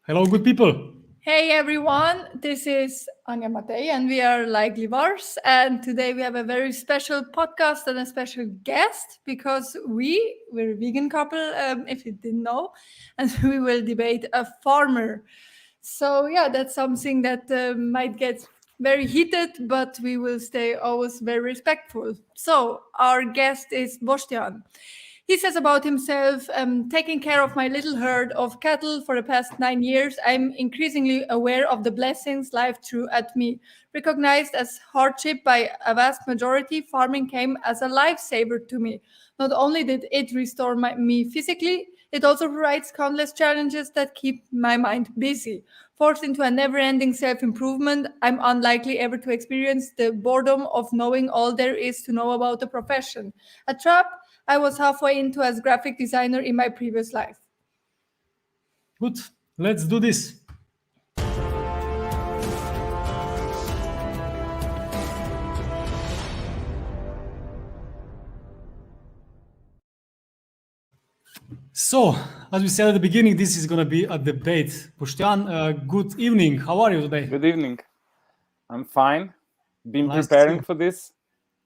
Hello, good people. Hey everyone, this is Anja Matei and we are Likely Vars. And today we have a very special podcast and a special guest because we're a vegan couple, if you didn't know, and we will debate a farmer. So, yeah, that's something that might get very heated, but we will stay always very respectful. So, our guest is Boštjan. He says about himself, taking care of my little herd of cattle for the past 9 years, I'm increasingly aware of the blessings life threw at me. Recognized as hardship by a vast majority, farming came as a lifesaver to me. Not only did it restore me physically, it also provides countless challenges that keep my mind busy. Forced into a never ending self improvement, I'm unlikely ever to experience the boredom of knowing all there is to know about the profession. A trap I was halfway into as graphic designer in my previous life. Good. Let's do this. So, as we said at the beginning, this is going to be a debate. Boštjan, good evening. How are you today? Good evening. I'm fine. Been Nice to see preparing you. for this.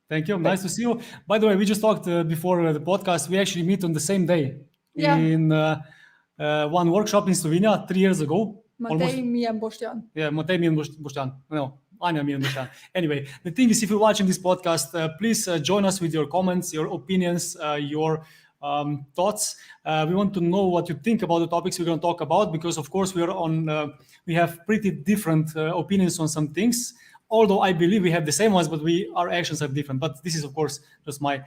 Thank you. Nice to see you. By the way, we just talked before the podcast. We actually meet on the same day Yeah. in one workshop in Slovenia 3 years ago. Matej, me, and Boštjan. Yeah, Matej, me and Boštjan. No, Anja, me and Boštjan. Anyway, the thing is, if you're watching this podcast, please join us with your comments, your opinions, your thoughts. We want to know what you think about the topics we're going to talk about because, of course, we have pretty different opinions on some things. Although I believe we have the same ones, but our actions are different. But this is, of course, just my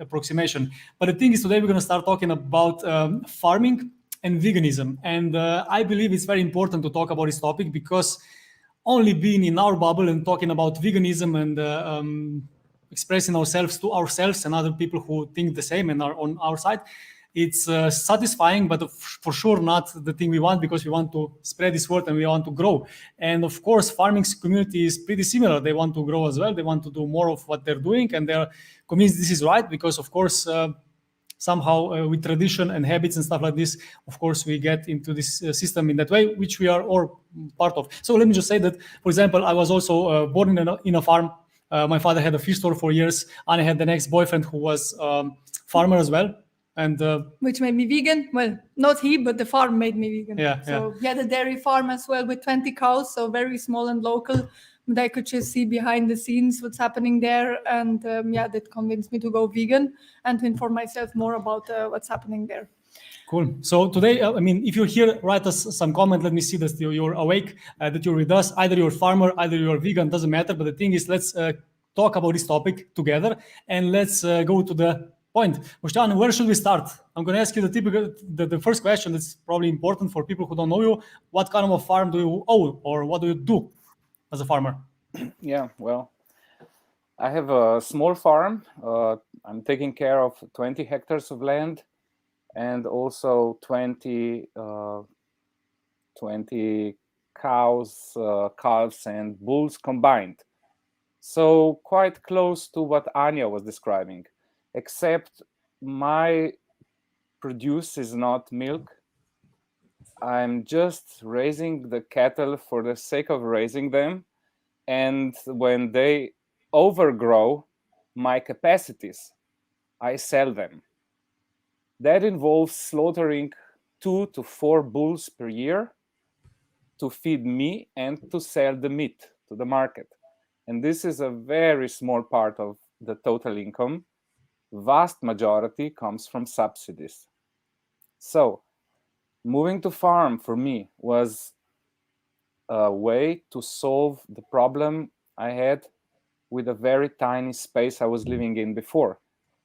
approximation. But the thing is, today we're going to start talking about farming and veganism. And I believe it's very important to talk about this topic because only being in our bubble and talking about veganism and expressing ourselves to ourselves and other people who think the same and are on our side, it's satisfying, but for sure not the thing we want because we want to spread this word and we want to grow. And of course, farming community is pretty similar. They want to grow as well. They want to do more of what they're doing and they're convinced this is right because, of course, somehow with tradition and habits and stuff like this, of course, we get into this system in that way, which we are all part of. So let me just say that, for example, I was also born in a farm. My father had a fish store for years. And I had an ex-boyfriend who was farmer as well. And which made me vegan. Well, not he, but the farm made me vegan. Yeah, So he had a dairy farm as well with 20 cows, so very small and local. But I could just see behind the scenes what's happening there, and that convinced me to go vegan and to inform myself more about what's happening there. Cool. So today, if you're here, write us some comment. Let me see that you're awake, that you're with us. Either you're a farmer, either you're vegan, doesn't matter. But the thing is, let's talk about this topic together and let's go to the point. Boštjan, where should we start? I'm going to ask you the first question that's probably important for people who don't know you. What kind of a farm do you own or what do you do as a farmer? Yeah, well, I have a small farm. I'm taking care of 20 hectares of land and also 20 cows, calves, and bulls combined. So quite close to what Anya was describing, except my produce is not milk. I'm just raising the cattle for the sake of raising them. And when they overgrow my capacities, I sell them. That involves slaughtering 2 to 4 bulls per year to feed me and to sell the meat to the market. And this is a very small part of the total income. Vast majority comes from subsidies. So moving to farm for me was a way to solve the problem I had with a very tiny space I was living in before.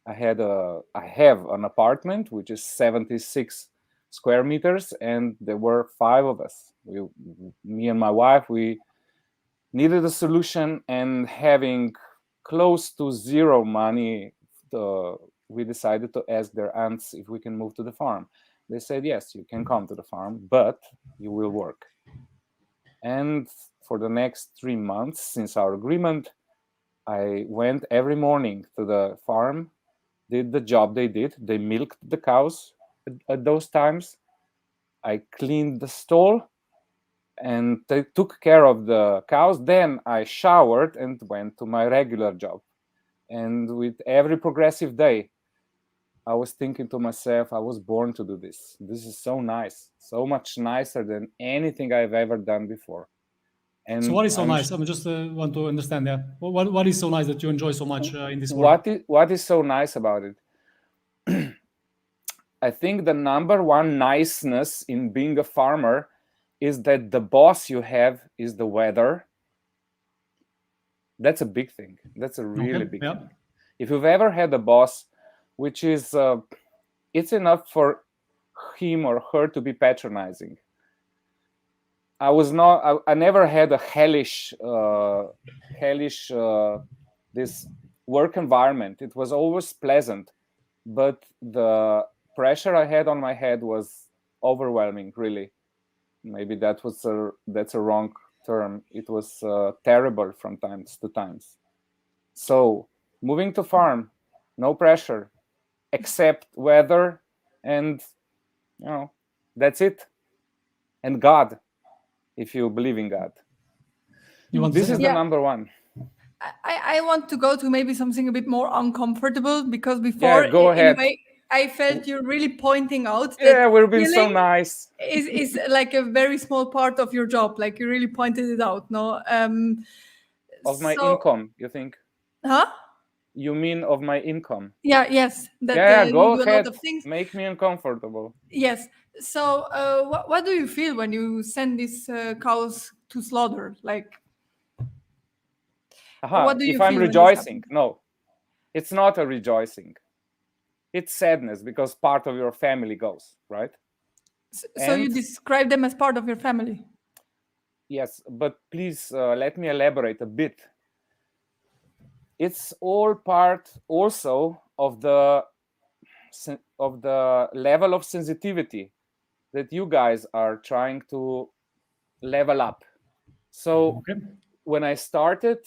I have an apartment which is 76 square meters, and there were 5 of us. Me and my wife, we needed a solution, and having close to zero money, we decided to ask their aunts if we can move to the farm. They said, yes, you can come to the farm, but you will work. And for the next 3 months since our agreement, I went every morning to the farm, did the job they did. They milked the cows at those times. I cleaned the stall and took care of the cows. Then I showered and went to my regular job. And with every progressive day, I was thinking to myself, I was born to do this. This is so nice, so much nicer than anything I've ever done before. And So what is so nice? I just want to understand. Yeah, what is so nice that you enjoy so much in this work? What is so nice about it? I think the number one niceness in being a farmer is that the boss you have is the weather. That's a big thing. That's a really big thing. If you've ever had a boss, which is, it's enough for him or her to be patronizing. I never had a hellish this work environment. It was always pleasant, but the pressure I had on my head was overwhelming, really. Maybe that's a wrong term. It was terrible from times to times. So moving to farm, no pressure, except weather, and that's it. And God, if you believe in God. This is the number one. I want to go to maybe something a bit more uncomfortable, because before, go ahead. In a way, I felt you really pointing out that we're being so nice. Is like a very small part of your job. Like you really pointed it out, no? Of my income, you think? Huh? You mean of my income? Yeah, yes. That, go you do ahead. a lot of things. Make me uncomfortable. Yes. So what do you feel when you send these cows to slaughter? Like, what do you if feel I'm rejoicing? No, it's not a rejoicing. It's sadness, because part of your family goes, right? So you describe them as part of your family? Yes, but please let me elaborate a bit. It's all part also of the level of sensitivity that you guys are trying to level up. So when I started,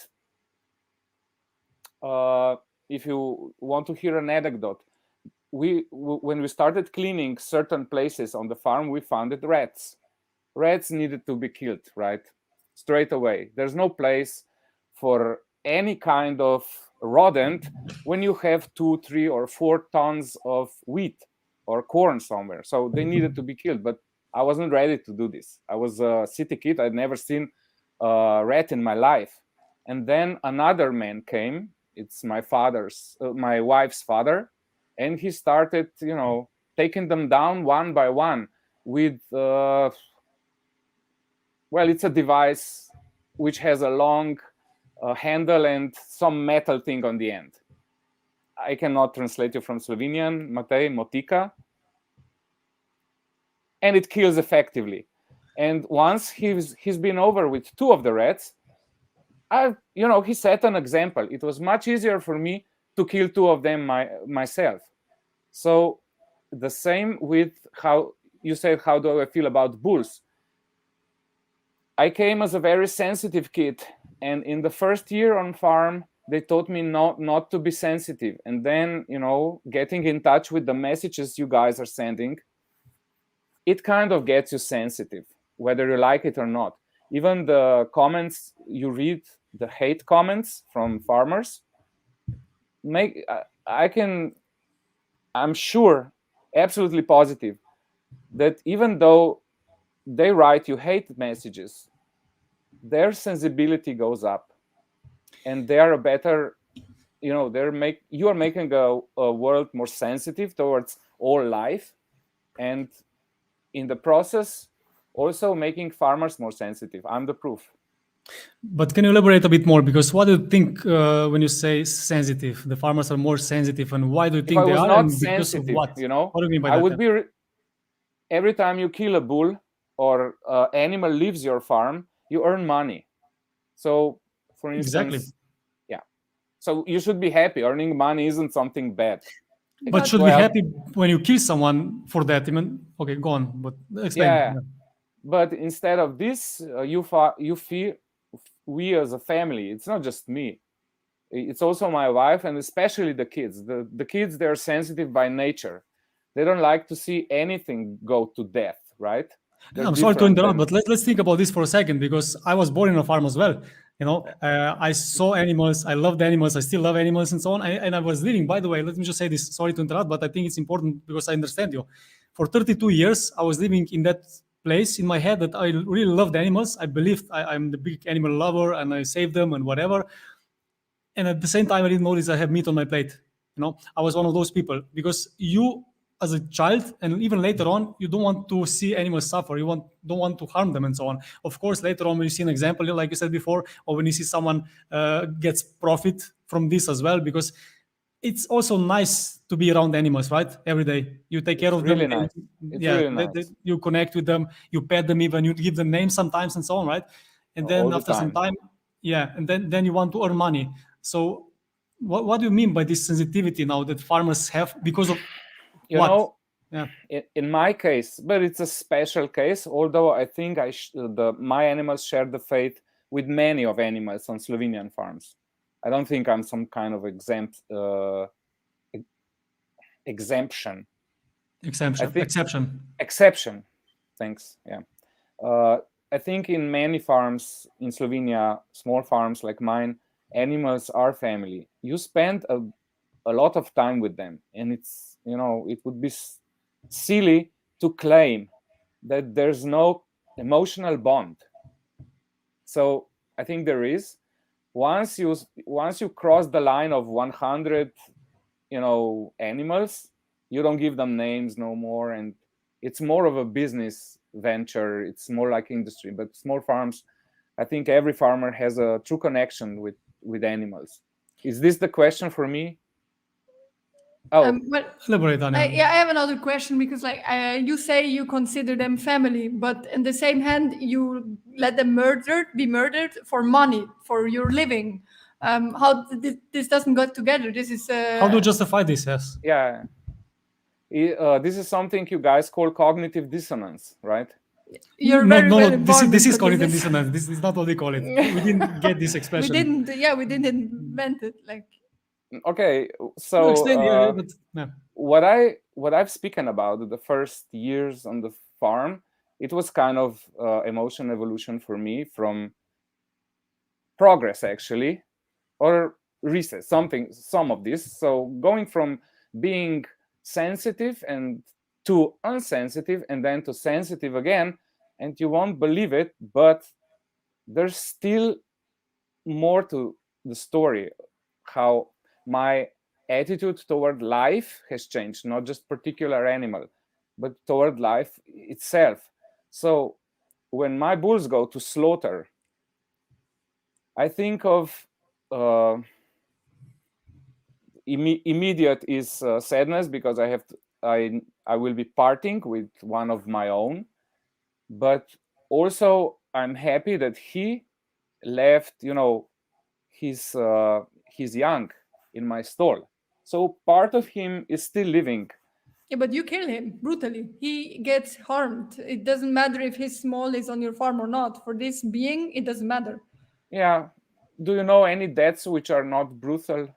if you want to hear an anecdote, when we started cleaning certain places on the farm, we found that rats needed to be killed, right? Straight away. There's no place for any kind of rodent when you have 2, 3, or 4 tons of wheat or corn somewhere. So they needed to be killed, but I wasn't ready to do this. I was a city kid. I'd never seen a rat in my life. And then another man came. It's my wife's father. And he started, taking them down one by one with, it's a device which has a long handle and some metal thing on the end. I cannot translate you from Slovenian, Matej, motika. And it kills effectively. And once he's been over with 2 of the rats, he set an example. It was much easier for me to kill 2 of them myself. So the same with how you said, how do I feel about bulls? I came as a very sensitive kid, and in the first year on farm, they taught me not to be sensitive. And then, getting in touch with the messages you guys are sending, it kind of gets you sensitive, whether you like it or not. Even the comments you read, the hate comments from farmers, I'm sure, absolutely positive, that even though they write you hate messages, their sensibility goes up, and they are a better, you are making a world more sensitive towards all life, and in the process, also making farmers more sensitive. I'm the proof. But can you elaborate a bit more? Because what do you think when you say sensitive? The farmers are more sensitive, and why do you think they are? Not and sensitive, because of what? What do you mean by I that? would be every time you kill a bull or animal leaves your farm, you earn money. So, for instance, so you should be happy. Earning money isn't something bad. But should be happy when you kill someone for that? Okay, go on. But explain. Yeah. But instead of this, you feel we as a family. It's not just me. It's also my wife, and especially the kids. The kids, they're sensitive by nature. They don't like to see anything go to death, right? They're I'm sorry to different interrupt, than- but let's think about this for a second, because I was born in a farm as well. I saw animals, I loved animals, I still love animals and so on. And I was living, by the way, let me just say this, sorry to interrupt, but I think it's important because I understand you. For 32 years, I was living in that place in my head that I really loved animals. I believed I'm the big animal lover and I saved them and whatever. And at the same time, I didn't notice I have meat on my plate. I was one of those people, because you, as a child, and even later on, you don't want to see animals suffer. Don't want to harm them and so on. Of course, later on, when you see an example, like you said before, or when you see someone gets profit from this as well, because it's also nice to be around animals, right? Every day you take care of really them. nice. It's really nice. You connect with them, you pet them, even you give them names sometimes and so on, right? And then All the after some time. time, and then you want to earn money. So what do you mean by this sensitivity now that farmers have because of what? In my case, but it's a special case, although I think my animals share the fate with many of animals on Slovenian farms. I don't think I'm some kind of exemption. Exception. Thanks. Yeah. I think in many farms in Slovenia, small farms like mine, animals are family. You spend a lot of time with them, and it's, it would be silly to claim that there's no emotional bond. So I think there is. Once you cross the line of 100, animals, you don't give them names no more, and it's more of a business venture. It's more like industry. But small farms, I think every farmer has a true connection with animals. Is this the question for me? Elaborate, Anya. I have another question, because you say you consider them family, but in the same hand, you let them be murdered for money, for your living. How this doesn't go together? This is how do you justify this? Yes. Yeah. This is something you guys call cognitive dissonance, right? You're very well informed. This is cognitive dissonance. This is not what they call it. We didn't get this expression. We didn't invent it. Okay, so explain, what I've spoken about the first years on the farm, it was kind of emotion evolution for me, from progress actually, or reset, some of this. So going from being sensitive and to unsensitive, and then to sensitive again, and you won't believe it, but there's still more to the story, how my attitude toward life has changed, not just particular animal, but toward life itself. So when my bulls go to slaughter, I think of immediate is sadness, because I will be parting with one of my own, but also I'm happy that he left, his young in my stall. So part of him is still living. Yeah, but you kill him brutally. He gets harmed. It doesn't matter if his small is on your farm or not. For this being, it doesn't matter. Yeah. Do you know any deaths which are not brutal?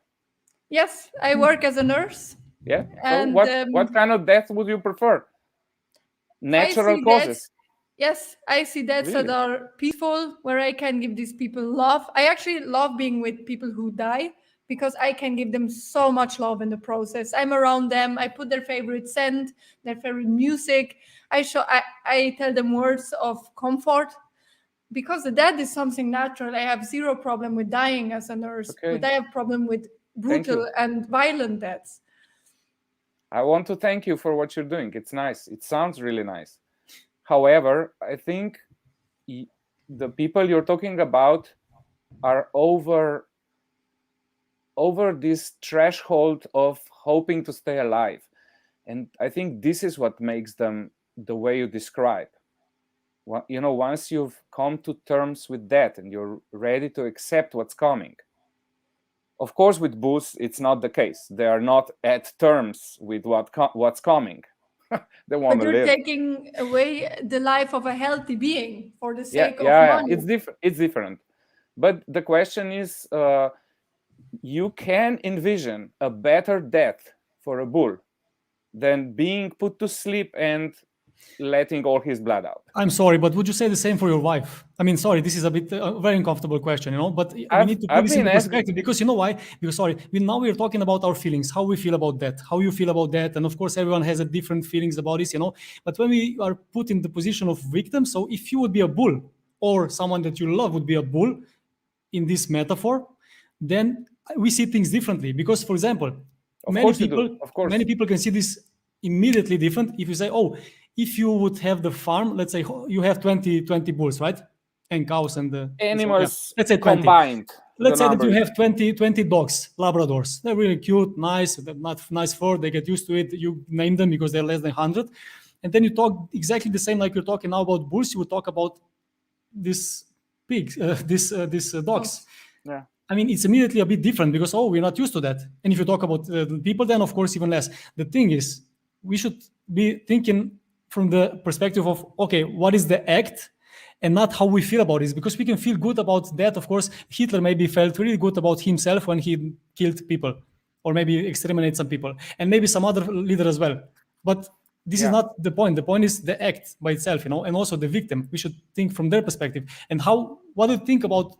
Yes, I work as a nurse. Yeah. And so what kind of death would you prefer? Natural causes. Yes, I see deaths that are peaceful, where I can give these people love. I actually love being with people who die, because I can give them so much love in the process. I'm around them. I put their favorite scent, their favorite music. I tell them words of comfort, because the death is something natural. I have zero problem with dying as a nurse, but I have problem with brutal and violent deaths. I want to thank you for what you're doing. It's nice. It sounds really nice. However, I think the people you're talking about are over this threshold of hoping to stay alive. And I think this is what makes them the way you describe. Once you've come to terms with that and you're ready to accept what's coming. Of course, with bulls, it's not the case. They are not at terms with what's coming. They want to live. But you're taking away the life of a healthy being for the sake of money. It's different. But the question is, you can envision a better death for a bull than being put to sleep and letting all his blood out. I'm sorry, but would you say the same for your wife? I mean, sorry, this is a bit very uncomfortable question, but we need to put this into perspective because you know why? Because now we're talking about our feelings, how we feel about that, how you feel about that, and of course everyone has a different feelings about this, But when we are put in the position of victim, so if you would be a bull or someone that you love would be a bull in this metaphor, then we see things differently. Because, for example, many people can see this immediately different if you say, oh, if you would have the farm, let's say you have 20 bulls, right? And cows and the animals, let's say 20. Combined. Let's say that you have 20 dogs, Labradors. They're really cute, nice, not nice fur. They get used to it. You name them because they're less than 100. And then you talk exactly the same like you're talking now about bulls. You would talk about these pigs, these dogs. Yeah. I mean, it's immediately a bit different because, we're not used to that. And if you talk about people, then of course, even less. The thing is, we should be thinking from the perspective of, okay, what is the act and not how we feel about it? Because we can feel good about that. Of course, Hitler maybe felt really good about himself when he killed people or maybe exterminate some people and maybe some other leader as well. But this is not the point. The point is the act by itself, and also the victim. We should think from their perspective. And what do you think about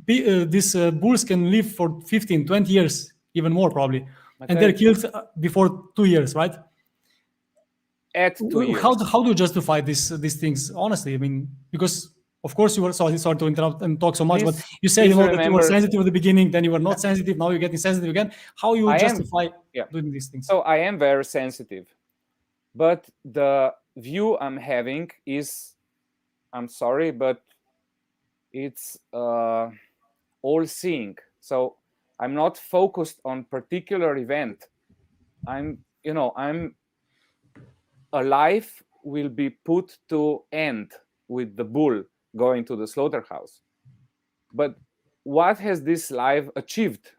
these bulls can live for 15, 20 years, even more probably. And they're killed before 2 years, right? At 2 years. How do you justify these things? Honestly, I mean, because of course you were sorry to interrupt and talk so much, but you say that you were sensitive at the beginning, then you were not sensitive, now you're getting sensitive again. How you justify doing these things? So I am very sensitive, but the view I'm having is, I'm sorry, but it's all-seeing. So I'm not focused on particular event. A life will be put to end with the bull going to the slaughterhouse. But what has this life achieved,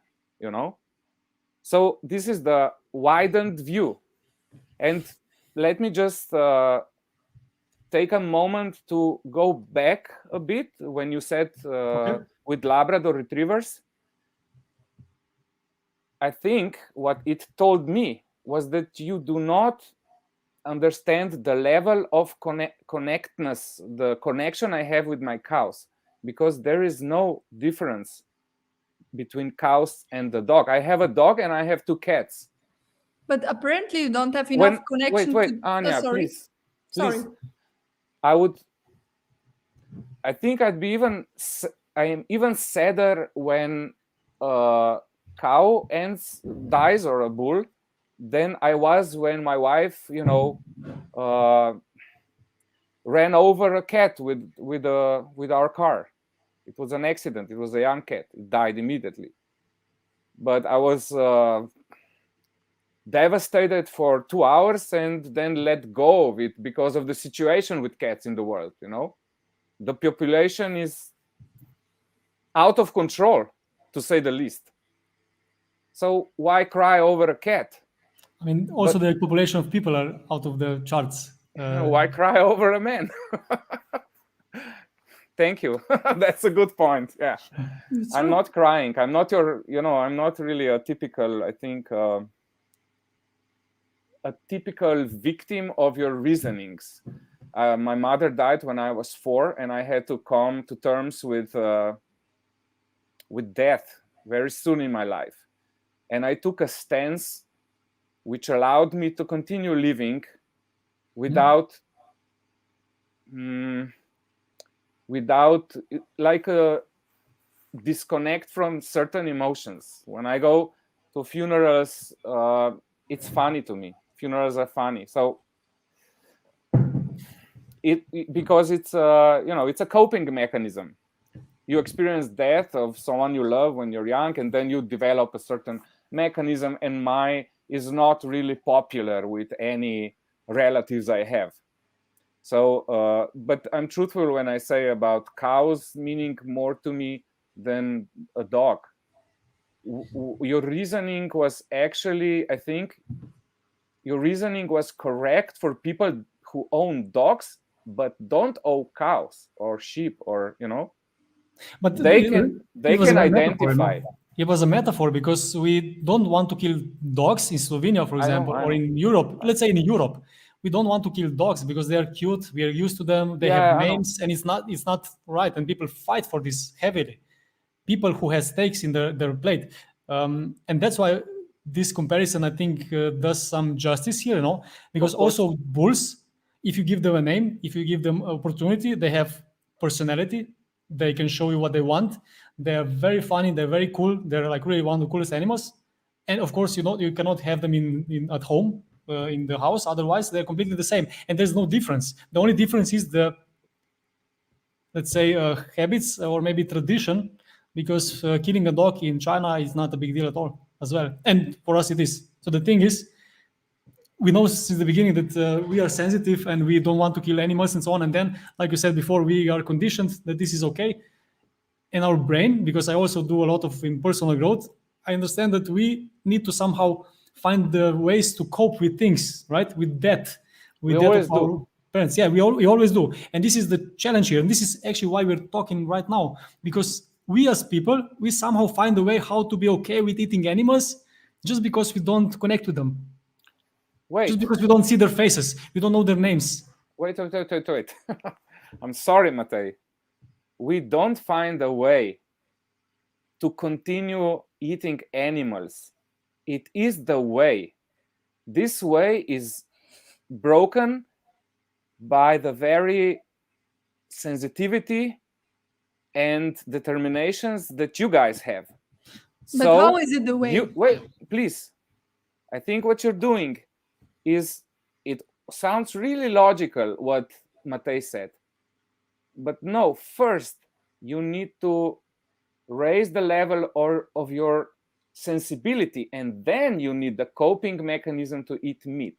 So this is the widened view. And let me just take a moment to go back a bit when you said with Labrador retrievers. I think what it told me was that you do not understand the level of connectedness, the connection I have with my cows, because there is no difference between cows and the dog. I have a dog and I have 2 cats. But apparently you don't have enough connection. Wait, Anya, please. Sorry. I think I am even sadder when a cow dies or a bull than I was when my wife, ran over a cat with our car. It was an accident. It was a young cat. It died immediately. But I was devastated for 2 hours and then let go of it because of the situation with cats in the world. The population is out of control, to say the least. So why cry over a cat? I mean, also the population of people are out of the charts. Why cry over a man? Thank you. That's a good point. Yeah, I'm not crying. I'm not I'm not really a typical, I think, a typical victim of your reasonings. My mother died when I was 4, and I had to come to terms with death very soon in my life. And I took a stance which allowed me to continue living without like a disconnect from certain emotions. When I go to funerals, it's funny to me. Funerals are funny. So because it's it's a coping mechanism. You experience death of someone you love when you're young, and then you develop a certain mechanism, and mine is not really popular with any relatives I have. So, but I'm truthful when I say about cows meaning more to me than a dog. Your reasoning was actually, I think, your reasoning was correct for people who own dogs, but don't own cows or sheep, or But they can identify. It was a metaphor because we don't want to kill dogs in Slovenia, for example, or in Europe. Let's say in Europe, we don't want to kill dogs because they are cute. We are used to them. They Yeah, have I know. names, and it's not right. And people fight for this heavily. People who have steaks in their plate, and that's why this comparison, I think, does some justice here. Because Of course. also bulls, if you give them a name, if you give them opportunity, they have personality. They can show you what they want. They are very funny. They're very cool. They're like really one of the coolest animals. And of course, you cannot have them in at home, in the house. Otherwise, they're completely the same. And there's no difference. The only difference is the, let's say, habits or maybe tradition, because killing a dog in China is not a big deal at all as well. And for us, it is. So the thing is, we know since the beginning that we are sensitive and we don't want to kill animals and so on. And then, like you said before, we are conditioned that this is okay. In our brain, because I also do a lot of in personal growth, I understand that we need to somehow find the ways to cope with things, right? With death, with We death always of our do. parents. Yeah, we always do. And this is the challenge here. And this is actually why we're talking right now, because we as people, we somehow find a way how to be okay with eating animals just because we don't connect with them. Wait, Just because we don't see their faces, we don't know their names. wait. I'm sorry, Matej. We don't find a way to continue eating animals. It is the way. This way is broken by the very sensitivity and determinations that you guys have. But how is it the way? Wait, please. I think what you're doing is, it sounds really logical what Matej said. But no, first you need to raise the level of your sensibility, and then you need the coping mechanism to eat meat.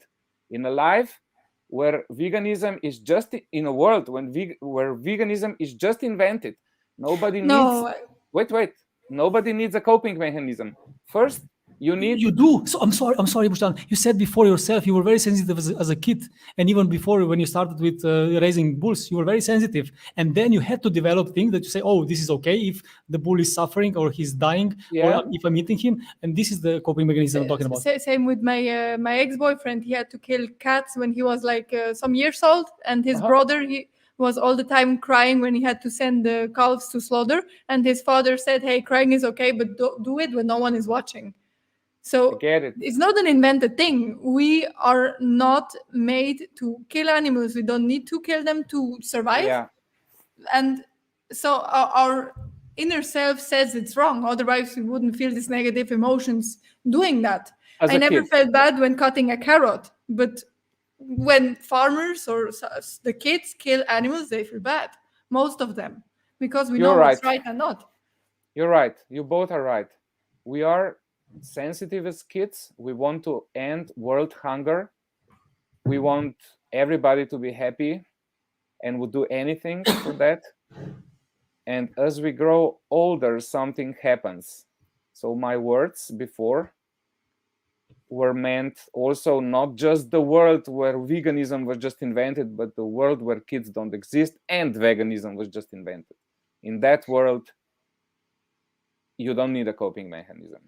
In a life where veganism is just, in a world where veganism is just invented, nobody No, needs nobody needs a coping mechanism. First, you need. You do. So I'm sorry, Boštjan. You said before yourself you were very sensitive as a kid, and even before when you started with raising bulls, you were very sensitive. And then you had to develop things that you say, oh, this is okay if the bull is suffering or he's dying, Yeah. or if I'm eating him. And this is the coping mechanism I'm talking about. Same with my ex-boyfriend. He had to kill cats when he was like some years old, and his brother, he was all the time crying when he had to send the calves to slaughter. And his father said, "Hey, crying is okay, but do it when no one is watching." So I get it. it's not an invented thing. We are not made to kill animals. We don't need to kill them to survive. Yeah. And so our inner self says it's wrong. Otherwise, we wouldn't feel these negative emotions doing that. I never felt bad when cutting a carrot, but when farmers or the kids kill animals, they feel bad. Most of them, because we know what's right and not. You're right. You both are right. We are sensitive as kids. We want to end world hunger. We want everybody to be happy, and would do anything for that. And as we grow older, something happens. So my words before were meant also not just the world where veganism was just invented, but the world where kids don't exist and veganism was just invented. In that world, you don't need a coping mechanism.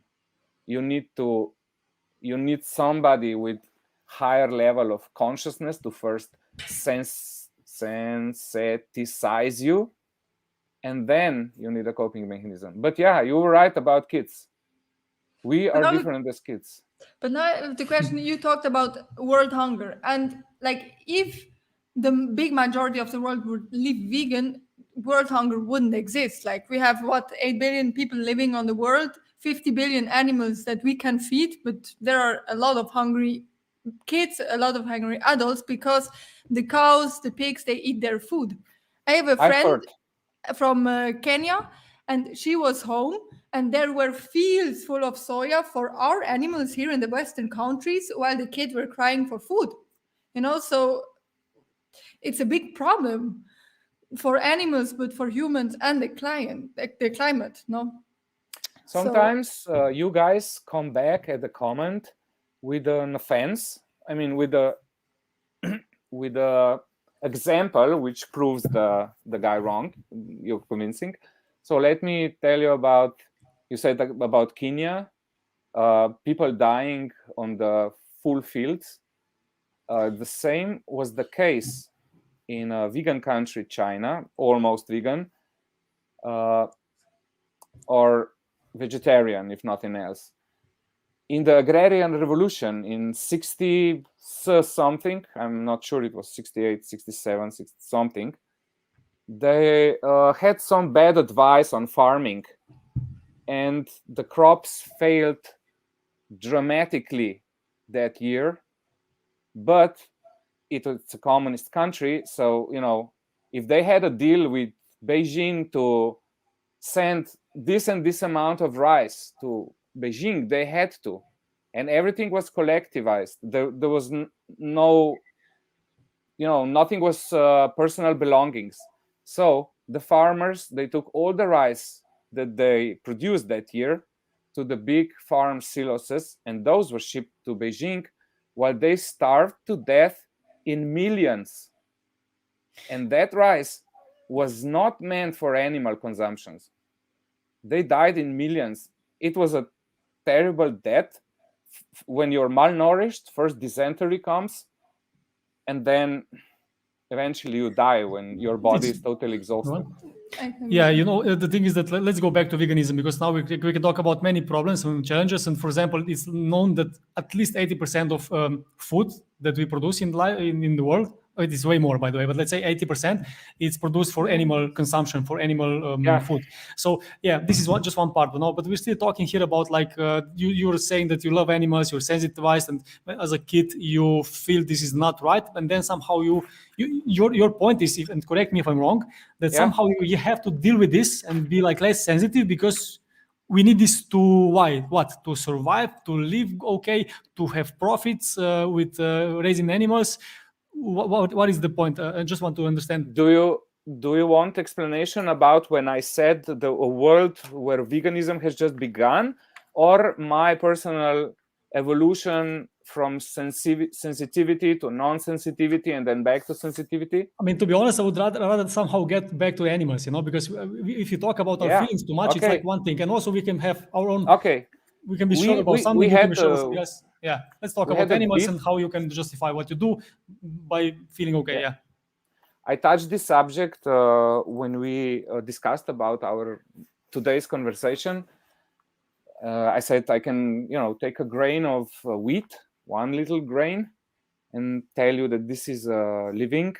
You need somebody with higher level of consciousness to first sensitize you, and then you need a coping mechanism. But yeah, you were right about kids. We are different as kids. But now the question, you talked about world hunger, and like if the big majority of the world would live vegan, world hunger wouldn't exist. Like we have 8 billion people living on the world, 50 billion animals that we can feed, but there are a lot of hungry kids, a lot of hungry adults, because the cows, the pigs, they eat their food. I have a friend from Kenya, and she was home, and there were fields full of soya for our animals here in the Western countries, while the kids were crying for food. So it's a big problem for animals, but for humans and the climate, no? Sometimes you guys come back at the comment with an offense. I mean, with a example which proves the guy wrong. You're convincing. So let me tell you about. You said about Kenya, people dying on the full fields. The same was the case in a vegan country, China, almost vegan, or vegetarian, if nothing else. In the agrarian revolution in 60 something, I'm not sure, it was 68, 67, 60 something, they had some bad advice on farming, and the crops failed dramatically that year. But it's a communist country, so if they had a deal with Beijing to send this and this amount of rice to Beijing, they had to, and everything was collectivized. There was no, nothing was personal belongings. So the farmers, they took all the rice that they produced that year to the big farm silos, and those were shipped to Beijing, while they starved to death in millions. And that rice was not meant for animal consumptions. They died in millions. It was a terrible death. When you're malnourished, first dysentery comes, and then eventually you die when your body is totally exhausted. Yeah, the thing is that let's go back to veganism, because now we can talk about many problems and challenges. And for example, it's known that at least 80% of food that we produce in the world, it is way more, by the way, but let's say 80%, it's produced for animal consumption, for animal food. So yeah, this is just one part, but we're still talking here about you're saying that you love animals, you're sensitized, and as a kid you feel this is not right, and then somehow your point is, and correct me if I'm wrong, that somehow you have to deal with this and be less sensitive, because we need this to survive, to live okay, to have profits with raising animals. What is the point? I just want to understand. Do you want explanation about when I said a world where veganism has just begun, or my personal evolution from sensitivity to non-sensitivity and then back to sensitivity? I mean, to be honest, I would rather somehow get back to animals, because if you talk about our feelings too much, it's like one thing, and also we can have our own. Okay. We can be sure about something. You can be sure about, yes. Yeah. Let's talk about animals and how you can justify what you do by feeling okay. Yeah. I touched this subject when we discussed about our today's conversation. I said I can, take a grain of wheat, one little grain, and tell you that this is a living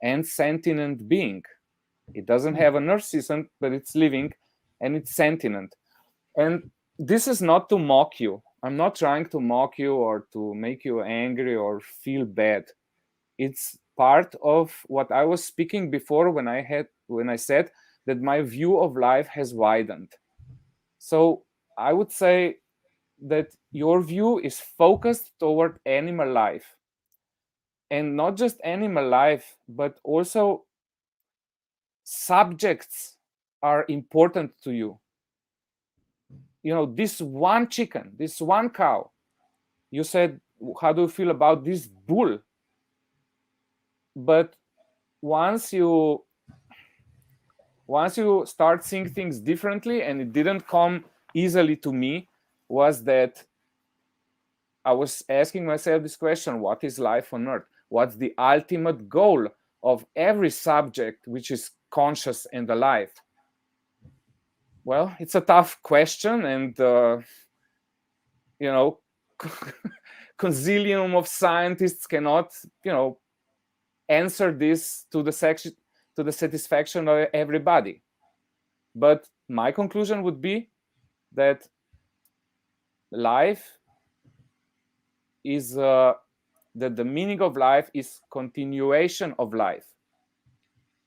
and sentient being. It doesn't have a nervous system, but it's living and it's sentient. And this is not to mock you. I'm not trying to mock you or to make you angry or feel bad. It's part of what I was speaking before when I said that my view of life has widened. So I would say that your view is focused toward animal life, and not just animal life, but also subjects are important to you. This one chicken, this one cow, you said, how do you feel about this bull? But once you start seeing things differently, and it didn't come easily to me, was that I was asking myself this question: what is life on earth? What's the ultimate goal of every subject which is conscious and alive? Well, it's a tough question, and consilium of scientists cannot answer this to the satisfaction of everybody. But my conclusion would be that life is that the meaning of life is continuation of life.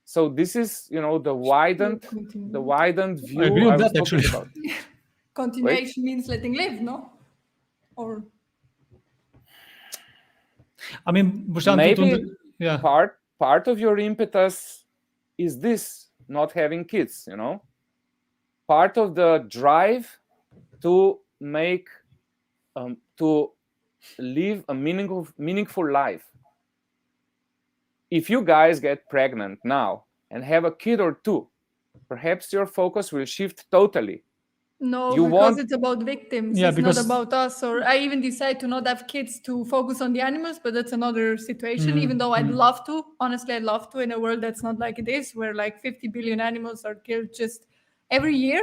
So this is the widened view. I agree with that, actually. About. Continuation means letting live, no? Or I mean, Boštjan, maybe part of your impetus is this: not having kids. Part of the drive to make to live a meaningful life. If you guys get pregnant now and have a kid or two, perhaps your focus will shift totally. No, You because want it's about victims. Yeah, It's because not about us. Or I even decide to not have kids to focus on the animals, but that's another situation. Even though I'd love to, honestly, I'd love to in a world that's not like it is, where like 50 billion animals are killed just every year.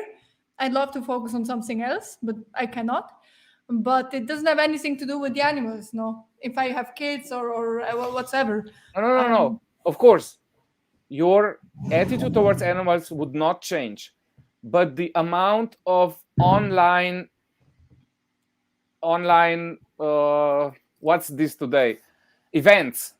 I'd love to focus on something else, but I cannot. But it doesn't have anything to do with the animals. No, if I have kids or whatsoever. no. Of course, your attitude towards animals would not change, but the amount of online what's this today, events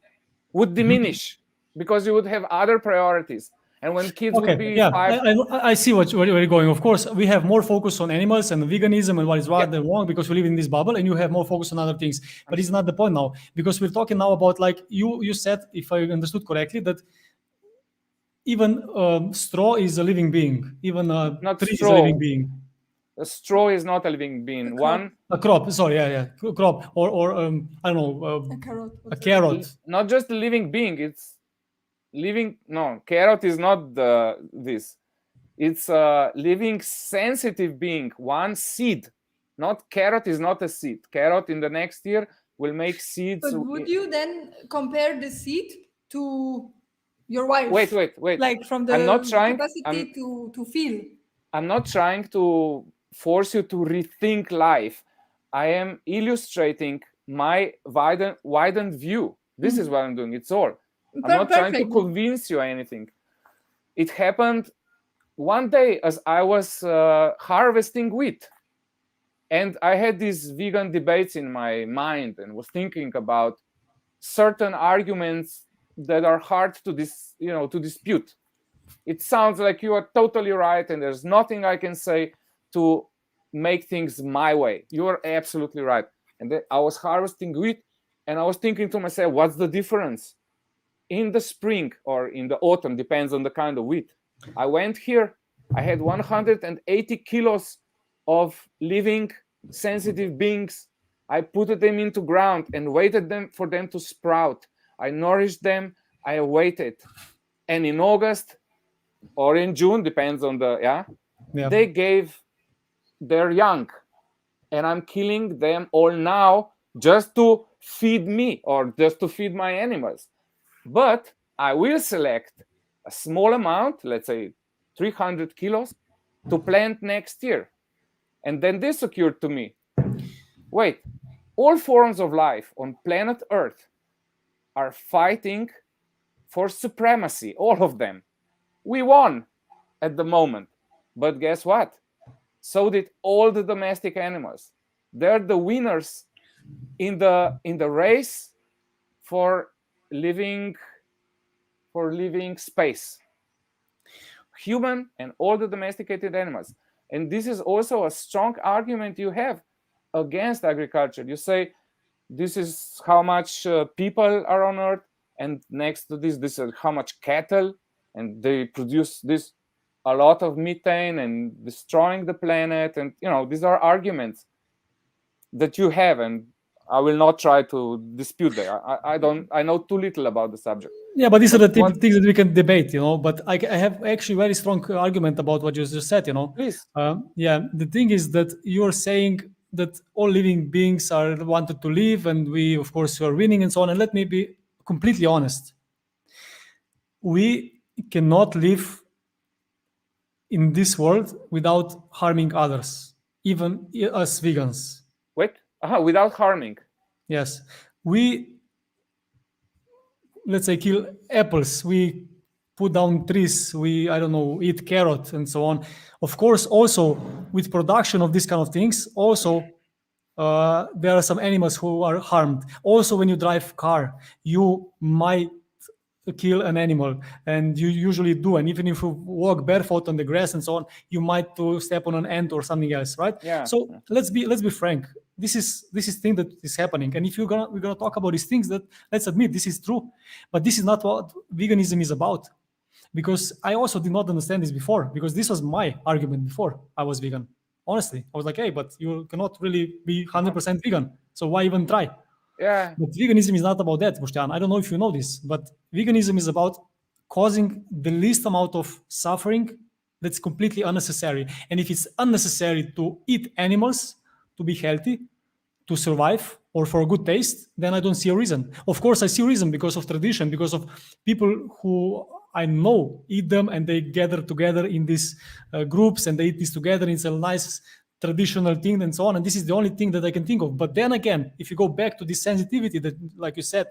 would diminish because you would have other priorities. And when kids would be yeah, 5, I see where you're going. Of course, we have more focus on animals and veganism and what is right and wrong because we live in this bubble, and you have more focus on other things. But it's not the point now, because we're talking now about, like you said, if I understood correctly, that even straw is a living being, even a not tree is a straw. living being. A straw is not a living being. A crop, sorry, crop, or I don't know, A carrot. a carrot. Not just a living being, it's living. No, carrot is not this. It's a living sensitive being. One seed. Not carrot is not a seed. Carrot in the next year will make seeds. But would you then compare the seed to your wife? Wait. Like from the I'm not trying, capacity to feel. I'm not trying to force you to rethink life. I am illustrating my widened view. This is what I'm doing. It's all. I'm not trying to convince you anything. It happened one day as I was harvesting wheat. And I had these vegan debates in my mind and was thinking about certain arguments that are hard to dispute. It sounds like you are totally right, and there's nothing I can say to make things my way. You are absolutely right. And then I was harvesting wheat, and I was thinking to myself, what's the difference? In the spring or in the autumn, depends on the kind of wheat. I went here, I had 180 kilos of living sensitive beings. I put them into ground and waited for them to sprout. I nourished them, I waited. And in August or in June, depends on they gave their young. And I'm killing them all now just to feed me or just to feed my animals. But I will select a small amount, let's say 300 kilos, to plant next year. And then this occurred to me. Wait, all forms of life on planet Earth are fighting for supremacy, all of them. We won at the moment. But guess what? So did all the domestic animals. They're the winners in the race for living space. Human and all the domesticated animals. And this is also a strong argument you have against agriculture. You say, this is how much people are on Earth, and next to this is how much cattle, and they produce this a lot of methane and destroying the planet. And these are arguments that you have, and I will not try to dispute that. I know too little about the subject. Yeah, but these are the things that we can debate, But I have actually very strong argument about what you just said, Please. The thing is that you're saying that all living beings are wanted to live, and we, of course, are winning and so on. And let me be completely honest. We cannot live in this world without harming others, even us vegans. Without harming. Yes. We, let's say, kill apples. We put down trees. We, eat carrot and so on. Of course, also with production of these kind of things, also there are some animals who are harmed. Also, when you drive car, you might kill an animal, and you usually do. And even if you walk barefoot on the grass and so on, you might step on an ant or something else, right? Yeah. So let's be frank. This is thing that is happening. And if we're gonna talk about these things, that let's admit this is true, but this is not what veganism is about. Because I also did not understand this before, because this was my argument before I was vegan. Honestly, I was like, hey, but you cannot really be 100% vegan, so why even try? Yeah. But veganism is not about that, Boštjan. I don't know if you know this, but veganism is about causing the least amount of suffering That's completely unnecessary. And if it's unnecessary to eat animals to be healthy, to survive, or for a good taste, then I don't see a reason. Of course, I see a reason because of tradition, because of people who I know eat them, and they gather together in these groups, and they eat this together. It's a nice traditional thing and so on. And this is the only thing that I can think of. But then again, if you go back to this sensitivity that, like you said,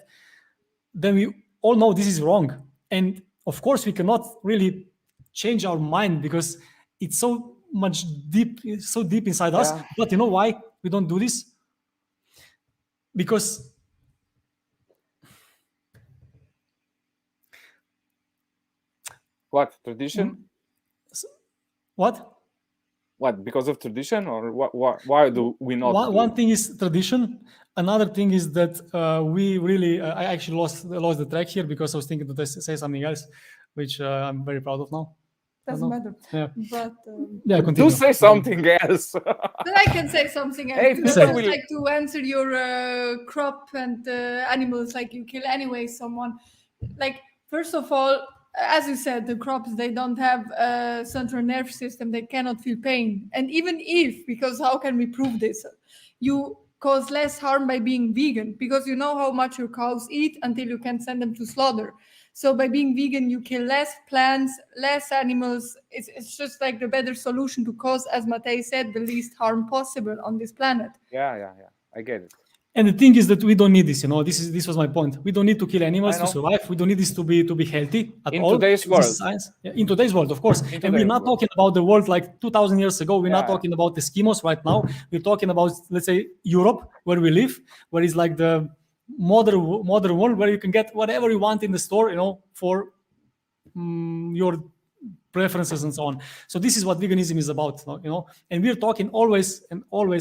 then we all know this is wrong. And of course, we cannot really change our mind because it's so much deep, so deep inside us. But you know why we don't do this? Because what, tradition? What? Because of tradition, or why do we not? One thing is tradition. Another thing is that we really, I actually lost the track here because I was thinking to say something else, which I'm very proud of now. Doesn't matter. Yeah. But continue. Do say something else. then I can say something else. Hey, Because I would like to answer your crop and animals, like you kill anyway someone. Like, first of all, as you said, the crops, they don't have a central nervous system. They cannot feel pain. And even if, because how can we prove this? You cause less harm by being vegan, because you know how much your cows eat until you can send them to slaughter. So by being vegan, you kill less plants, less animals. It's just like the better solution to cause, as Matej said, the least harm possible on this planet. Yeah. I get it. And the thing is that we don't need this, this was my point. We don't need to kill animals to survive. We don't need this to be healthy at all. In today's world. Science. Yeah, in today's world, of course. And we're not talking about the world like 2,000 years ago. We're not talking about Eskimos right now. We're talking about, let's say, Europe, where we live, where it's like the modern world, where you can get whatever you want in the store, for your preferences and so on. So this is what veganism is about, and we're talking always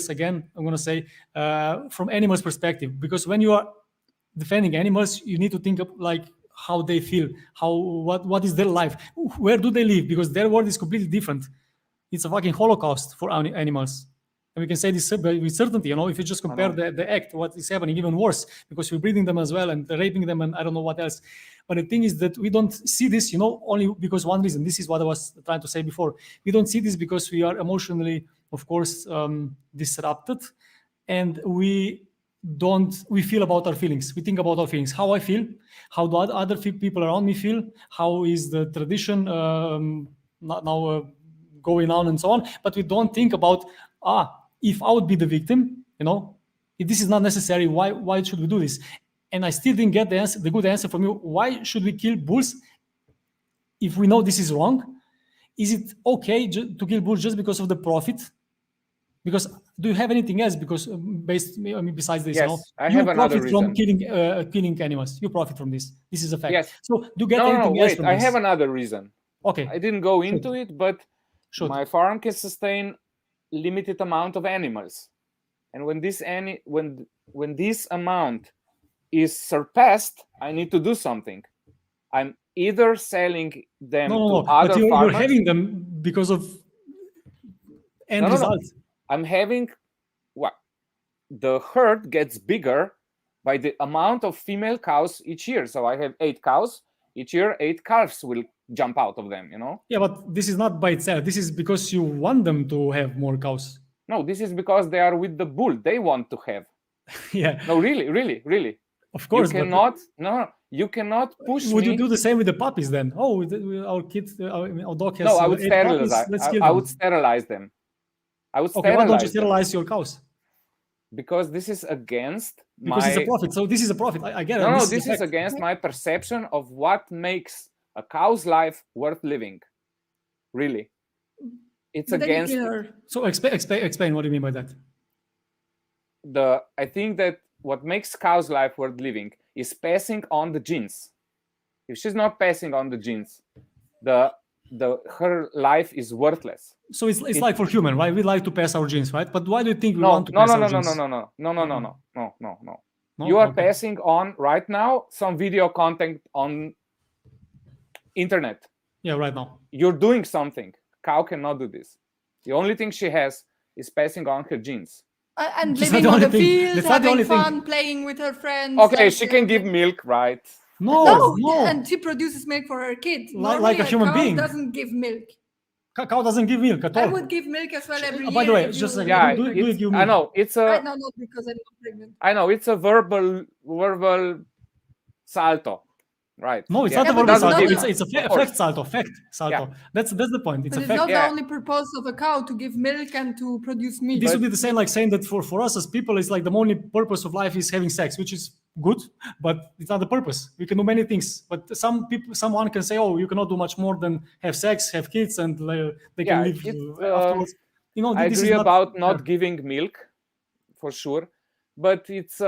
again, I'm going to say, from animals' perspective, because when you are defending animals, you need to think of like how they feel, what is their life, where do they live, because their world is completely different. It's a fucking Holocaust for animals. And we can say this with certainty, if you just compare the act, what is happening, even worse, because we're breeding them as well and raping them and I don't know what else. But the thing is that we don't see this, only because one reason. This is what I was trying to say before. We don't see this because we are emotionally, of course, disrupted, and we feel about our feelings. We think about our feelings, how I feel, how do other people around me feel, how is the tradition now going on and so on. But we don't think about, if I would be the victim, if this is not necessary, why should we do this? And I still didn't get the good answer from you. Why should we kill bulls if we know this is wrong? Is it okay to kill bulls just because of the profit? Because do you have anything else? Because besides this, yes, I have another reason. From killing animals. You profit from this. This is a fact. Yes. So do you get anything else from I this? have another reason. Okay. I didn't go into it, but my farm can sustain limited amount of animals, and when this amount is surpassed, I need to do something. I'm either selling them to other farmers. You're having them because of end results. I'm having the herd gets bigger by the amount of female cows each year. So I have 8 cows each year. 8 calves will jump out of them. Yeah, but this is not by itself. This is because you want them to have more cows. No, this is because they are with the bull. They want to have. Yeah. No, really. Of course. You cannot push me. Would you do the same with the puppies then? Oh, our kids, our dog has. No, I would sterilize. Let's kill them. I would sterilize them. Why don't you sterilize your cows? Because this is against because it's a profit. So this is a profit. I get it. No, this is against my perception of what makes a cow's life worth living. Really. It's against. So explain what do you mean by that? I think that what makes cow's life worth living is passing on the genes. If she's not passing on the genes, her life is worthless. So it's like for human, right? We like to pass our genes, right? But why do you think we want to pass our genes? No. You are passing on right now some video content on internet. Yeah, right now. You're doing something. Cow cannot do this. The only thing she has is passing on her genes. And living on the field, having fun, playing with her friends. Okay, she can give milk, right? No. And she produces milk for her kids. Like a human being. Doesn't give milk. Cow doesn't give milk at all. I would give milk as well every year. By the way, if just you- like, Yeah, do you give milk? I know it's a. Right now, not because I'm not pregnant. I know it's a verbal salto, right? No, it's Yeah. not Yeah, a but verbal it's salto. not It's a Of course. fact salto. Fact salto. That's the point. It's But a it's fact. not Yeah. the only purpose of a cow to give milk and to produce meat. This would be the same like saying that for us as people, it's like the only purpose of life is having sex, which is good, but it's not the purpose. We can do many things, but someone can say, oh, you cannot do much more than have sex, have kids, and they can Yeah, live it's, afterwards. You know, I this agree is about fair. not giving milk, for sure, but it's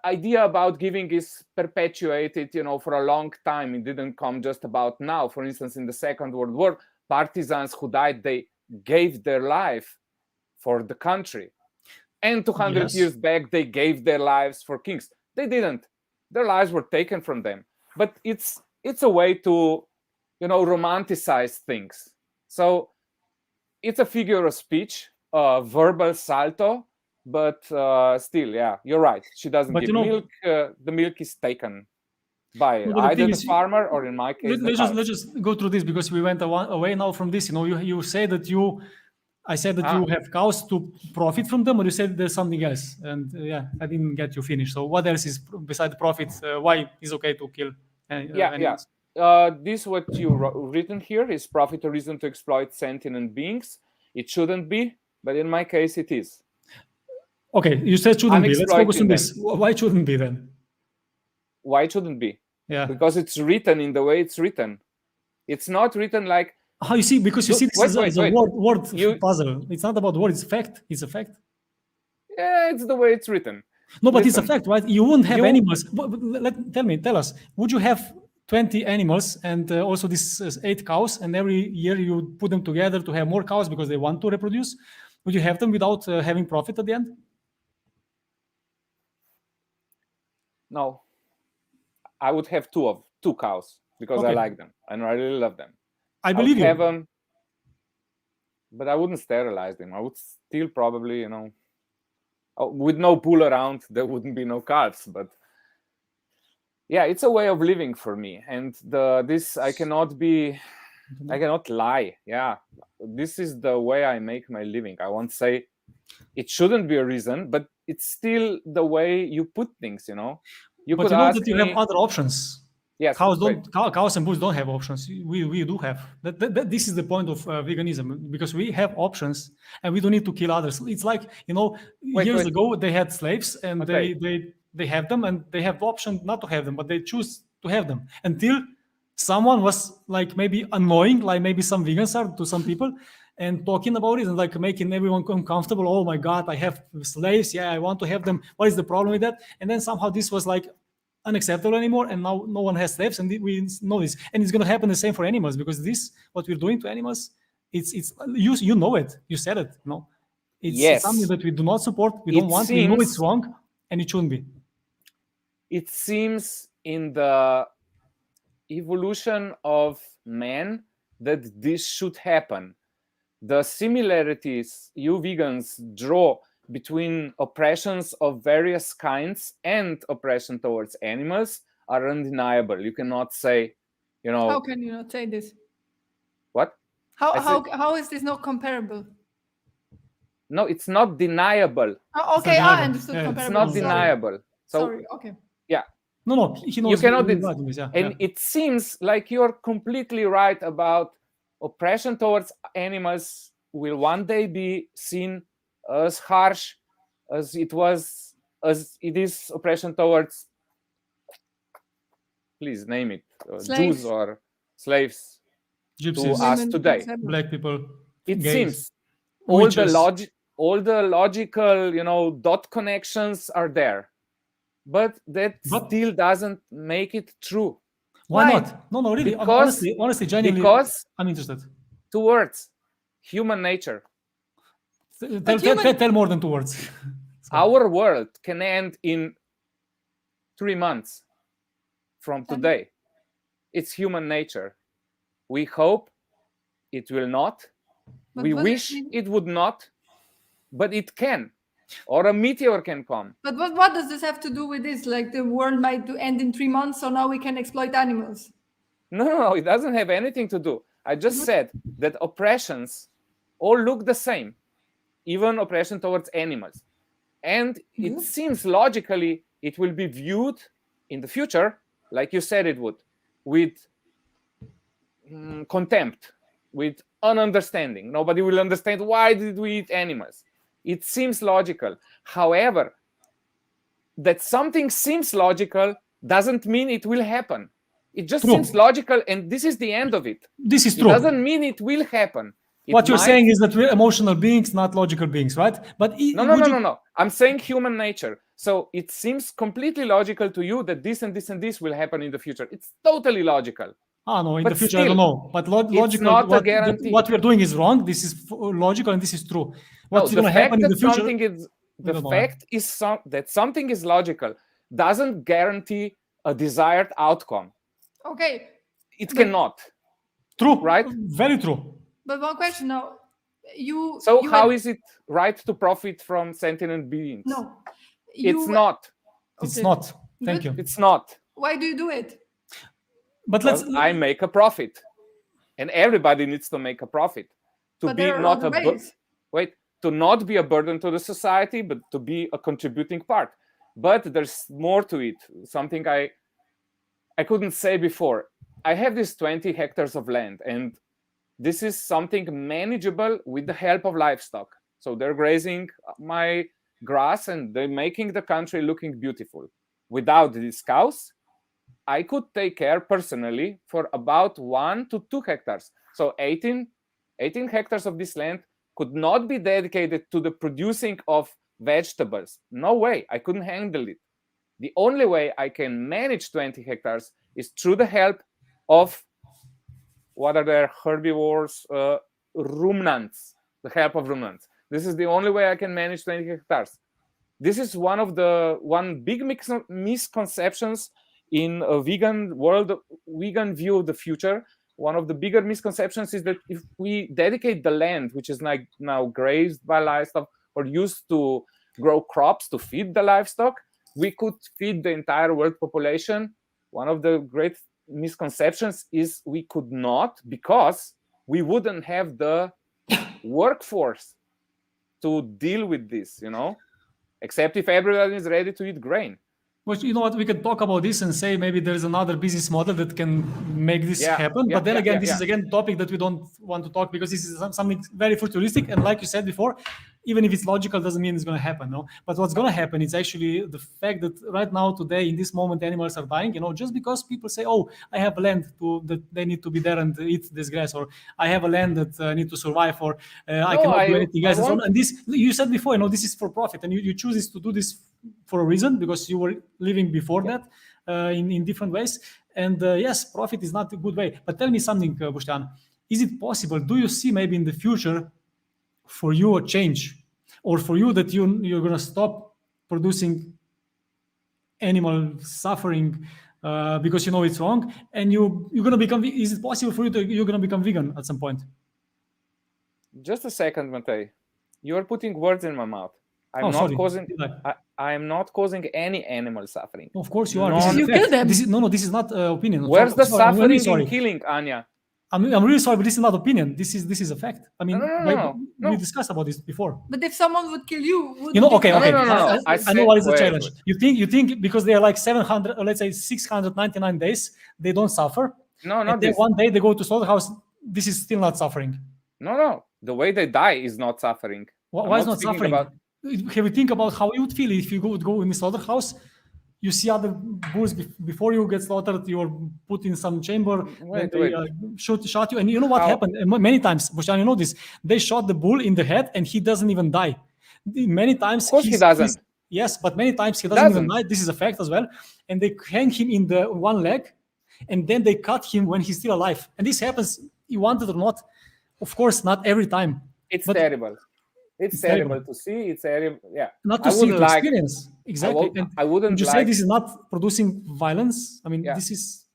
idea about giving is perpetuated, for a long time. It didn't come just about now. For instance, in the Second World War, partisans who died, they gave their life for the country. And 200 Yes. years back, they gave their lives for kings. They didn't. Their lives were taken from them. But it's a way to, romanticize things. So it's a figure of speech, verbal salto, but still, yeah, you're right. She doesn't But give milk. The milk is taken by No, but the either thing the is, farmer or, in my case, the let's cow. just go through this because we went away now from this. You say that I said that you have cows to profit from them, or you said there's something else. And I didn't get you finished. So what else is beside profit? Why is okay to kill animals? This what you written here is profit or reason to exploit sentient beings. It shouldn't be, but in my case, it is. Okay, you said shouldn't be. Let's focus on exploiting this. Why shouldn't be then? Why it shouldn't be? Yeah. Because it's written in the way it's written. It's not written like. How you see? Because you see this is a word puzzle. It's not about word. It's fact. It's a fact. Yeah, it's the way it's written. No, but it's a fact, right? You wouldn't have animals. Tell us. Would you have 20 animals and also these 8 cows, and every year you put them together to have more cows because they want to reproduce? Would you have them without having profit at the end? No. I would have two cows because I like them and I really love them. I believe you. Have them, but I wouldn't sterilize them. I would still probably, with no bull around, there wouldn't be no calves. But yeah, it's a way of living for me, and I cannot lie. Yeah, this is the way I make my living. I won't say it shouldn't be a reason, but it's still the way you put things. You but could you know ask that you me, have other options. Yes, cows and bulls don't have options. We do have. This is the point of veganism, because we have options and we don't need to kill others. It's like, years ago they had slaves and they have them and they have the option not to have them, but they choose to have them until someone was like maybe annoying, like maybe some vegans are to some people, and talking about it and like making everyone uncomfortable. Oh my God, I have slaves. Yeah, I want to have them. What is the problem with that? And then somehow this was like unacceptable anymore, and now no one has slaves, and we know this, and it's going to happen the same for animals, because this what we're doing to animals, it's you know it, you said it, it's something that we do not support, we don't want, we know it's wrong, and it shouldn't be. It seems in the evolution of man that this should happen. The similarities you vegans draw between oppressions of various kinds and oppression towards animals are undeniable. You cannot say, How can you not say this? What? How is this not comparable? No, it's not deniable. Okay, I understood. Yeah, comparable. It's not deniable. So, sorry. Okay. Yeah. No, he knows. You cannot. And it seems like you're completely right about oppression towards animals will one day be seen as harsh as it is oppression towards, please name it, Jews or slaves, gypsies, to us today. Black people. It gays, seems witches. all the logical, dot connections are there, but that still doesn't make it true. Why not? No, really. Honestly, genuinely, because I'm interested. 2 words: human nature. Tell more than 2 words. Our world can end in 3 months from today. It's human nature. We hope it will not. We wish it would not, but it can. Or a meteor can come. But what does this have to do with this? Like the world might end in 3 months, so now we can exploit animals. No, it doesn't have anything to do. I just said that oppressions all look the same, even oppression towards animals. And it seems logically it will be viewed in the future, like you said it would, with contempt, with ununderstanding. Nobody will understand why did we eat animals. It seems logical. However, that something seems logical doesn't mean it will happen. It just seems logical, and this is the end of it. This is true. It doesn't mean it will happen. What you're saying is that we're emotional beings, not logical beings, right? But no. I'm saying human nature. So it seems completely logical to you that this and this and this will happen in the future. It's totally logical. No, in the future, I don't know. But logical, not a guarantee. What we're doing is wrong. This is logical, and this is true. What's going to happen in the future? The fact is that something is logical doesn't guarantee a desired outcome. Okay. It cannot. True. Right? Very true. But one question now. How is it right to profit from sentient beings? No. It's not. It's not. Thank you. It's not. Why do you do it? But I make a profit. And everybody needs to make a profit. To not be a burden to the society, but to be a contributing part. But there's more to it. Something I couldn't say before. I have these 20 hectares of land, and this is something manageable with the help of livestock. So they're grazing my grass and they're making the country looking beautiful. Without these cows, I could take care personally for about 1 to 2 hectares. So 18 hectares of this land could not be dedicated to the producing of vegetables. No way, I couldn't handle it. The only way I can manage 20 hectares is through the help of, what are their herbivores? Ruminants, the help of ruminants. This is the only way I can manage 20 hectares. This is one big misconceptions in a vegan world, vegan view of the future. One of the bigger misconceptions is that if we dedicate the land, which is like now grazed by livestock or used to grow crops to feed the livestock, we could feed the entire world population. One of the great misconceptions is we could not, because we wouldn't have the workforce to deal with this, except if everyone is ready to eat grain. But you know what, we can talk about this and say maybe there's another business model that can make this happen. But then again, this is again a topic that we don't want to talk, because this is something very futuristic. And like you said before, even if it's logical, doesn't mean it's going to happen. No, but what's going to happen is actually the fact that right now, today, in this moment, animals are dying. Just because people say, "Oh, I have land that they need to be there and eat this grass," or "I have a land that I need to survive," or "I cannot do anything else." And this, you said before, this is for profit, and you choose to do this for a reason, because you were living before that in different ways. And yes, profit is not a good way. But tell me something, Boštjan. Is it possible? Do you see maybe in the future for you a change, or for you that you're going to stop producing animal suffering because it's wrong, and you're going to become? Is it possible for you're going to become vegan at some point? Just a second, Matej. You're putting words in my mouth. I'm not causing any animal suffering. Of course you are. You kill them. This is not opinion. Where's the suffering in killing, Anya? I'm really sorry, but this is not opinion. This is a fact. I mean, no. We discussed about this before. But if someone would kill you, okay. No. I know what is the challenge. You think because they are like 700, or let's say 699 days, they don't suffer. No, not this. One day they go to slaughterhouse. This is still not suffering. No. The way they die is not suffering. Why is not suffering? Have you think about how you would feel if you would go in the slaughterhouse? You see other bulls before you get slaughtered. You are put in some chamber. They shot you, and you know what happened? Many times, Boštjan, you know this. They shot the bull in the head, and he doesn't even die. Many times, of course, he doesn't. Yes, but many times he doesn't even die. This is a fact as well. And they hang him in the one leg, and then they cut him when he's still alive. And this happens, you want it or not. Of course, not every time. It's terrible. It's terrible to see. It's terrible. Yeah. Not to see, to experience. Exactly. I wouldn't. You say this is not producing violence. I mean, this is,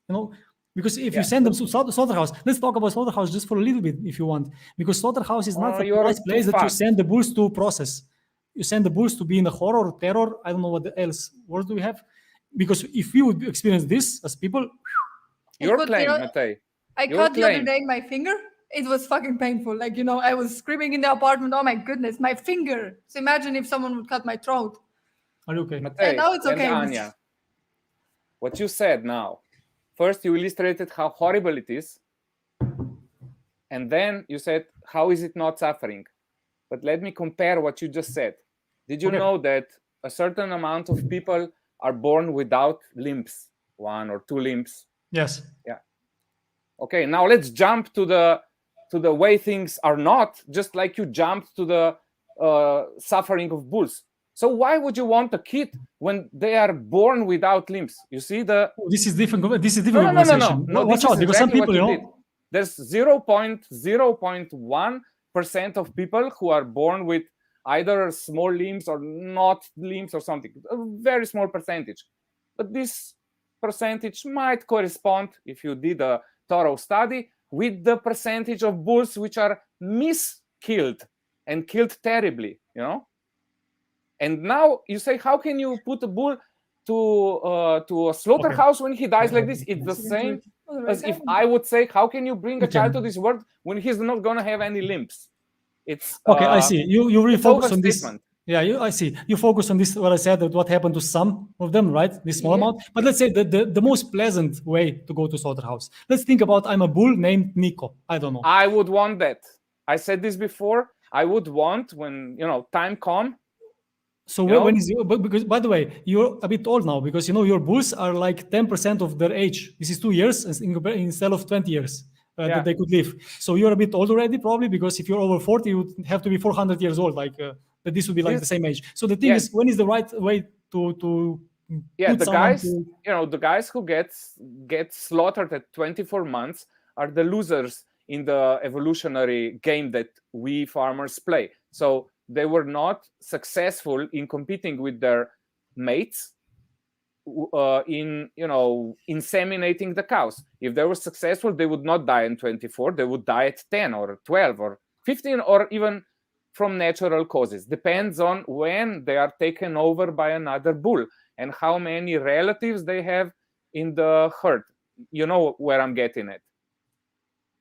because if you send them to slaughterhouse, let's talk about slaughterhouse just for a little bit, if you want, because slaughterhouse is not the nice place that you send the bulls to process. You send the bulls to be in the horror, terror. I don't know what else word do we have, because if we would experience this as people, your claim, Matej. I cut the other day my finger. It was fucking painful. Like, I was screaming in the apartment. Oh my goodness, my finger. So imagine if someone would cut my throat. Are you okay? Matej, And now it's okay. Anya, what you said now. First, you illustrated how horrible it is. And then you said, how is it not suffering? But let me compare what you just said. Did you know that a certain amount of people are born without limbs, 1 or 2 limbs? Yes. Yeah. Okay, now let's jump to the way things are not, just like you jumped to the suffering of bulls. So why would you want a kid when they are born without limbs? You see the... This is different. This is different conversation. No. Watch out, because some people, There's 0.01% of people who are born with either small limbs or not limbs or something. A very small percentage. But this percentage might correspond, if you did a thorough study, with the percentage of bulls which are miskilled and killed terribly, And now you say, how can you put a bull to a slaughterhouse when he dies like this? It's the same as if I would say, how can you bring a child to this world when he's not going to have any limbs? It's okay. I see. You really focus on this. Statement. Yeah, I see. You focus on this. What I said, that what happened to some of them, right? This small amount. But let's say the most pleasant way to go to slaughterhouse. Let's think about I'm a bull named Nico. I don't know. I would want that. I said this before. I would want when time comes. So when is you? But because, by the way, you're a bit old now, because your bulls are like 10% of their age. This is 2 years instead of 20 years that they could live. So you're a bit old already, probably, because if you're over 40, you would have to be 400 years old. Like that, this would be like the same age. So the thing is, when is the right way to the guys who get slaughtered at 24 months are the losers in the evolutionary game that we farmers play. So they were not successful in competing with their mates in inseminating the cows. If they were successful, they would not die in 24. They would die at 10 or 12 or 15 or even from natural causes. Depends on when they are taken over by another bull and how many relatives they have in the herd. You know where I'm getting at.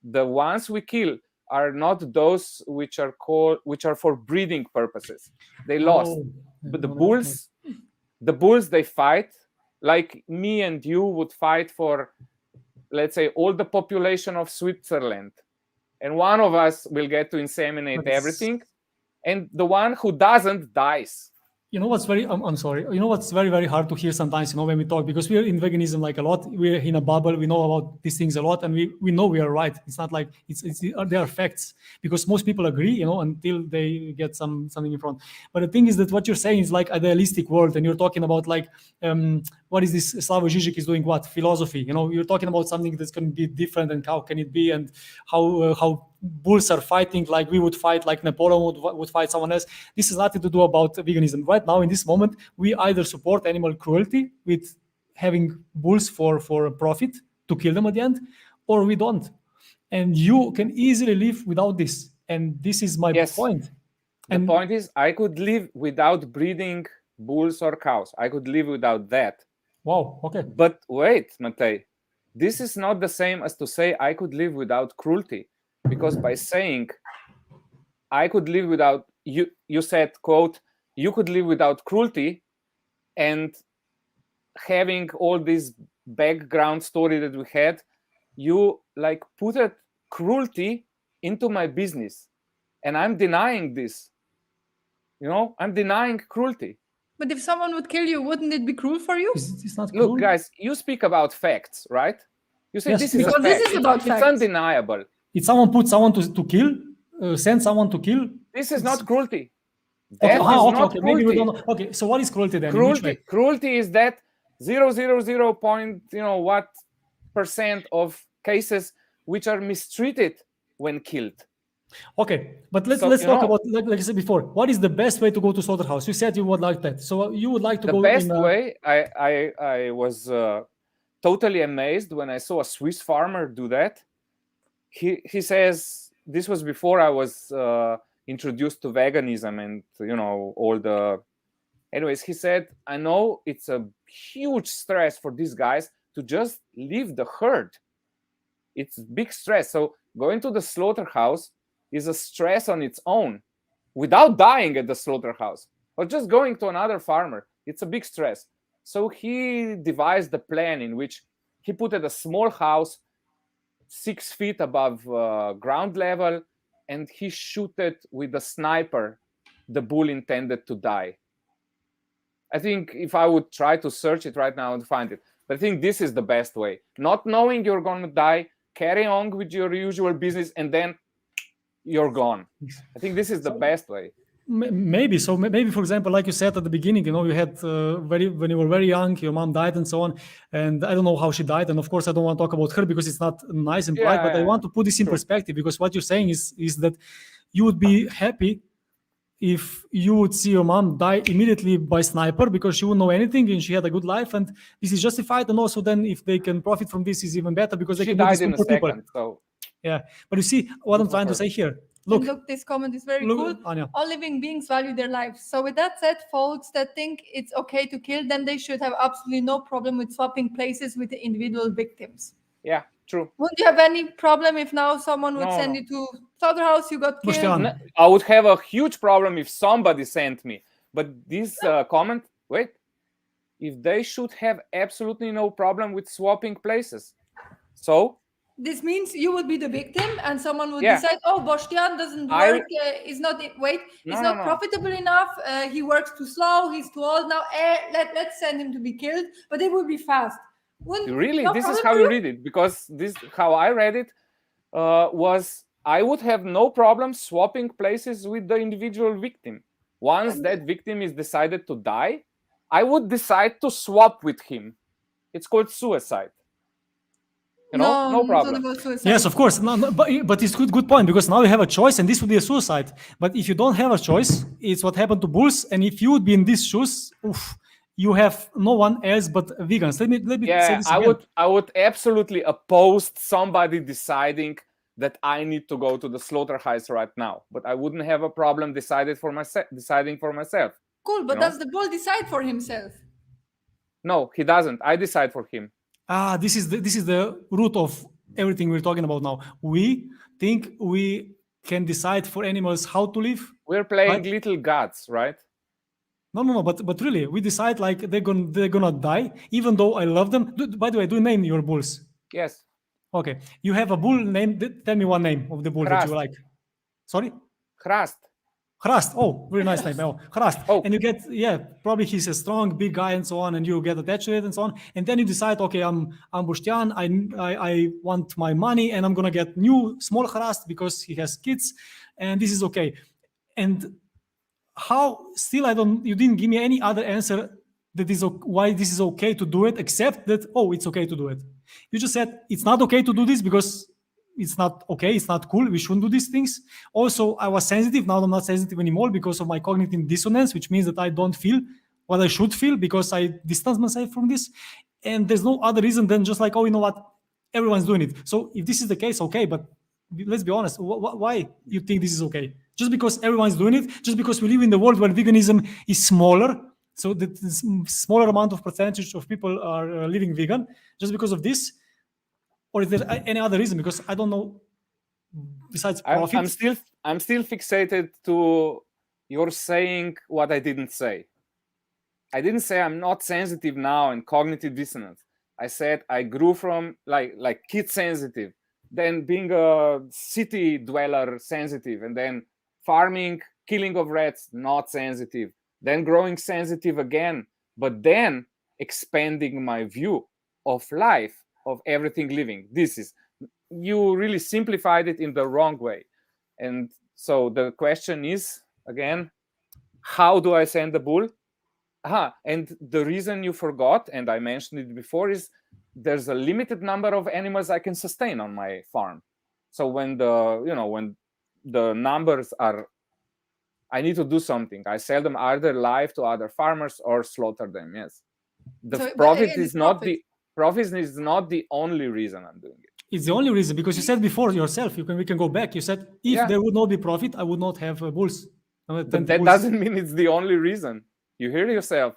The ones we kill are not those which are for breeding purposes. They lost. But the bulls they fight, like me and you would fight for, let's say, all the population of Switzerland. And one of us will get to inseminate everything. And the one who doesn't dies. What's very, I'm sorry. What's very, very hard to hear sometimes, when we talk, because we're in veganism like a lot. We're in a bubble. We know about these things a lot, and we know we are right. It's not like they are facts, because most people agree, until they get something in front. But the thing is that what you're saying is like idealistic world, and you're talking about like, what is this? Slavoj Žižek is doing what? Philosophy. You're talking about something that's going to be different, and how can it be, and how bulls are fighting like we would fight, like Napoleon would fight someone else. This has nothing to do about veganism. Right now, in this moment, we either support animal cruelty with having bulls for profit to kill them at the end, or we don't. And you can easily live without this. And this is my point. The point is, I could live without breeding bulls or cows. I could live without that. Wow, okay. But wait, Matej, this is not the same as to say I could live without cruelty. Because by saying I could live without, you said, quote, you could live without cruelty, and having all this background story that we had, you like put cruelty into my business. And I'm denying this. I'm denying cruelty. But if someone would kill you, wouldn't it be cruel for you? It's not cruel. Look, guys, you speak about facts, right? You say this is a fact. This is about facts. It's undeniable. If someone puts someone to kill, send someone to kill. This is not cruelty. Okay, cruelty. Maybe we don't know. Okay, so what is cruelty then? Cruelty is that 0.000 point, what percent of cases which are mistreated when killed. Okay, but let's talk about, like I said before, what is the best way to go to slaughterhouse? You said you would like that. So you would like to go. The best way, I was totally amazed when I saw a Swiss farmer do that. He says, this was before I was introduced to veganism and all the. Anyways, he said, I know it's a huge stress for these guys to just leave the herd. it's big stress. So going to the slaughterhouse is a stress on its own without dying at the slaughterhouse or just going to another farmer. It's a big stress. So he devised a plan in which he put at a small house 6 feet above ground level, and he shooted with a sniper the bull intended to die. I think if I would try to search it right now and find it, but I think this is the best way. Not knowing you're going to die, carry on with your usual business, and then you're gone. I think this is the best way. Maybe so. Maybe, for example, like you said at the beginning, you had when you were very young, your mom died and so on. And I don't know how she died. And of course, I don't want to talk about her because it's not nice and polite. But I want to put this in perspective, because what you're saying is that you would be happy if you would see your mom die immediately by sniper because she wouldn't know anything and she had a good life, and this is justified. And also, then if they can profit from this, is even better because they She can do died this in for a people. second. So Yeah, but you see what I'm trying to say here. Look, this comment is very cool. Anya. All living beings value their lives. So with that said, folks that think it's okay to kill them, they should have absolutely no problem with swapping places with the individual victims. Yeah, true. Wouldn't you have any problem if now someone would send you to slaughterhouse, you got killed? Boštjan. I would have a huge problem if somebody sent me. But this comment, wait, if they should have absolutely no problem with swapping places. So this means you would be the victim and someone would decide, oh, Boštjan doesn't work, is not profitable enough, he works too slow, he's too old now, let's send him to be killed, but it would be fast. Really? This is how you read it? Because this, how I read it, was I would have no problem swapping places with the individual victim. Once that victim is decided to die, I would decide to swap with him. It's called suicide. No problem. Yes, of course. But it's good point, because now you have a choice, and this would be a suicide. But if you don't have a choice, it's what happened to bulls. And if you would be in these shoes, you have no one else but vegans. Let me say this again. I would absolutely oppose somebody deciding that I need to go to the slaughterhouse right now. But I wouldn't have a problem deciding for myself. Cool, but does the bull decide for himself? No, he doesn't. I decide for him. This is the root of everything we're talking about now. We think we can decide for animals how to live. We're playing little gods, right? No. But really, we decide like they're gonna die, even though I love them. By the way, do you name your bulls? Yes. Okay. You have a bull named. Tell me one name of the bull that you like. Sorry. Hrast. Oh, very nice name. Oh, Hrast. Oh. And you get, probably he's a strong, big guy and so on, and you get attached to it and so on. And then you decide, okay, I'm Boštjan, I want my money, and I'm going to get new, small Hrast because he has kids, and this is okay. And how, still you didn't give me any other answer that is why this is okay to do it, except that, it's okay to do it. You just said it's not okay to do this because it's not okay, it's not cool, we shouldn't do these things. Also, I was sensitive, now I'm not sensitive anymore because of my cognitive dissonance, which means that I don't feel what I should feel because I distance myself from this. And there's no other reason than just like, you know what, everyone's doing it. So if this is the case, okay, but let's be honest, why you think this is okay? Just because everyone's doing it? Just because we live in the world where veganism is smaller, so that smaller amount of percentage of people are living vegan, just because of this? Or is there any other reason? Because I don't know. Besides profit, I'm still fixated to your saying what I didn't say. I didn't say I'm not sensitive now and cognitive dissonance. I said I grew from like kid sensitive, then being a city dweller sensitive, and then farming, killing of rats not sensitive, then growing sensitive again, but then expanding my view of life, of everything living. You really simplified it in the wrong way. And so the question is, again, how do I send the bull? And the reason you forgot, and I mentioned it before, is there's a limited number of animals I can sustain on my farm. So when the numbers are, I need to do something. I sell them either live to other farmers or slaughter them. Yes. Profit is not the only reason I'm doing it. It's the only reason, because you said before yourself, we can go back. You said if there would not be profit, I would not have bulls. But that doesn't mean it's the only reason. You hear yourself.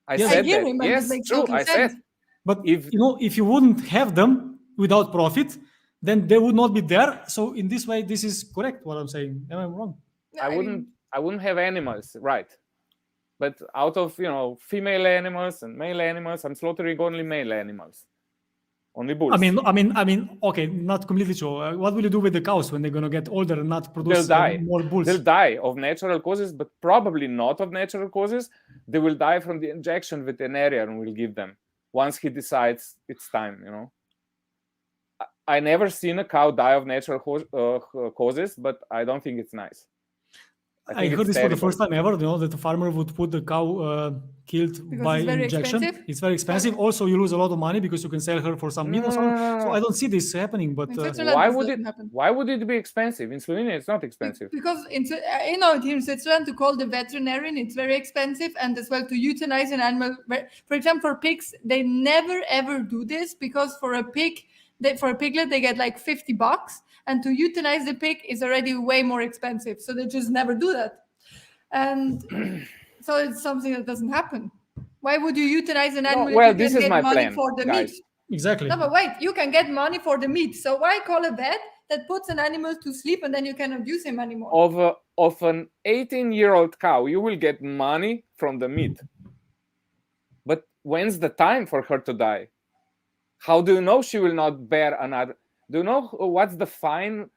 I said that. Yes, true. I said. But if you wouldn't have them, without profit, then they would not be there. So in this way, this is correct what I'm saying. Am I wrong? I wouldn't have animals, right? But out of female animals and male animals, I'm slaughtering only male animals, only bulls. I mean. Okay, not completely true. What will you do with the cows when they're gonna get older and not produce They'll die. more bulls? They'll die of natural causes, but probably not of natural causes. They will die from the injection veterinarian will give them once he decides it's time. I never seen a cow die of natural causes, but I don't think it's nice. I heard this for the first time ever, that the farmer would put the cow killed Because by it's very injection. expensive? It's very expensive. Also, you lose a lot of money because you can sell her for some meat or something. So I don't see this happening. But In Switzerland, why this would doesn't it? happen. Why would it be expensive? In Slovenia, it's not expensive. Because here in Switzerland, to call the veterinarian, it's very expensive, and as well to euthanize an animal. For example, for pigs, they never ever do this because for a piglet they get like $50, and to euthanize the pig is already way more expensive. So they just never do that, and so it's something that doesn't happen. Why would you euthanize an animal if you can get money for the meat? Exactly. No, but wait, you can get money for the meat. So why call a vet that puts an animal to sleep and then you cannot use him anymore? Of an 18-year-old cow, you will get money from the meat. But when's the time for her to die? How do you know she will not bear another? Do you know what's the fine?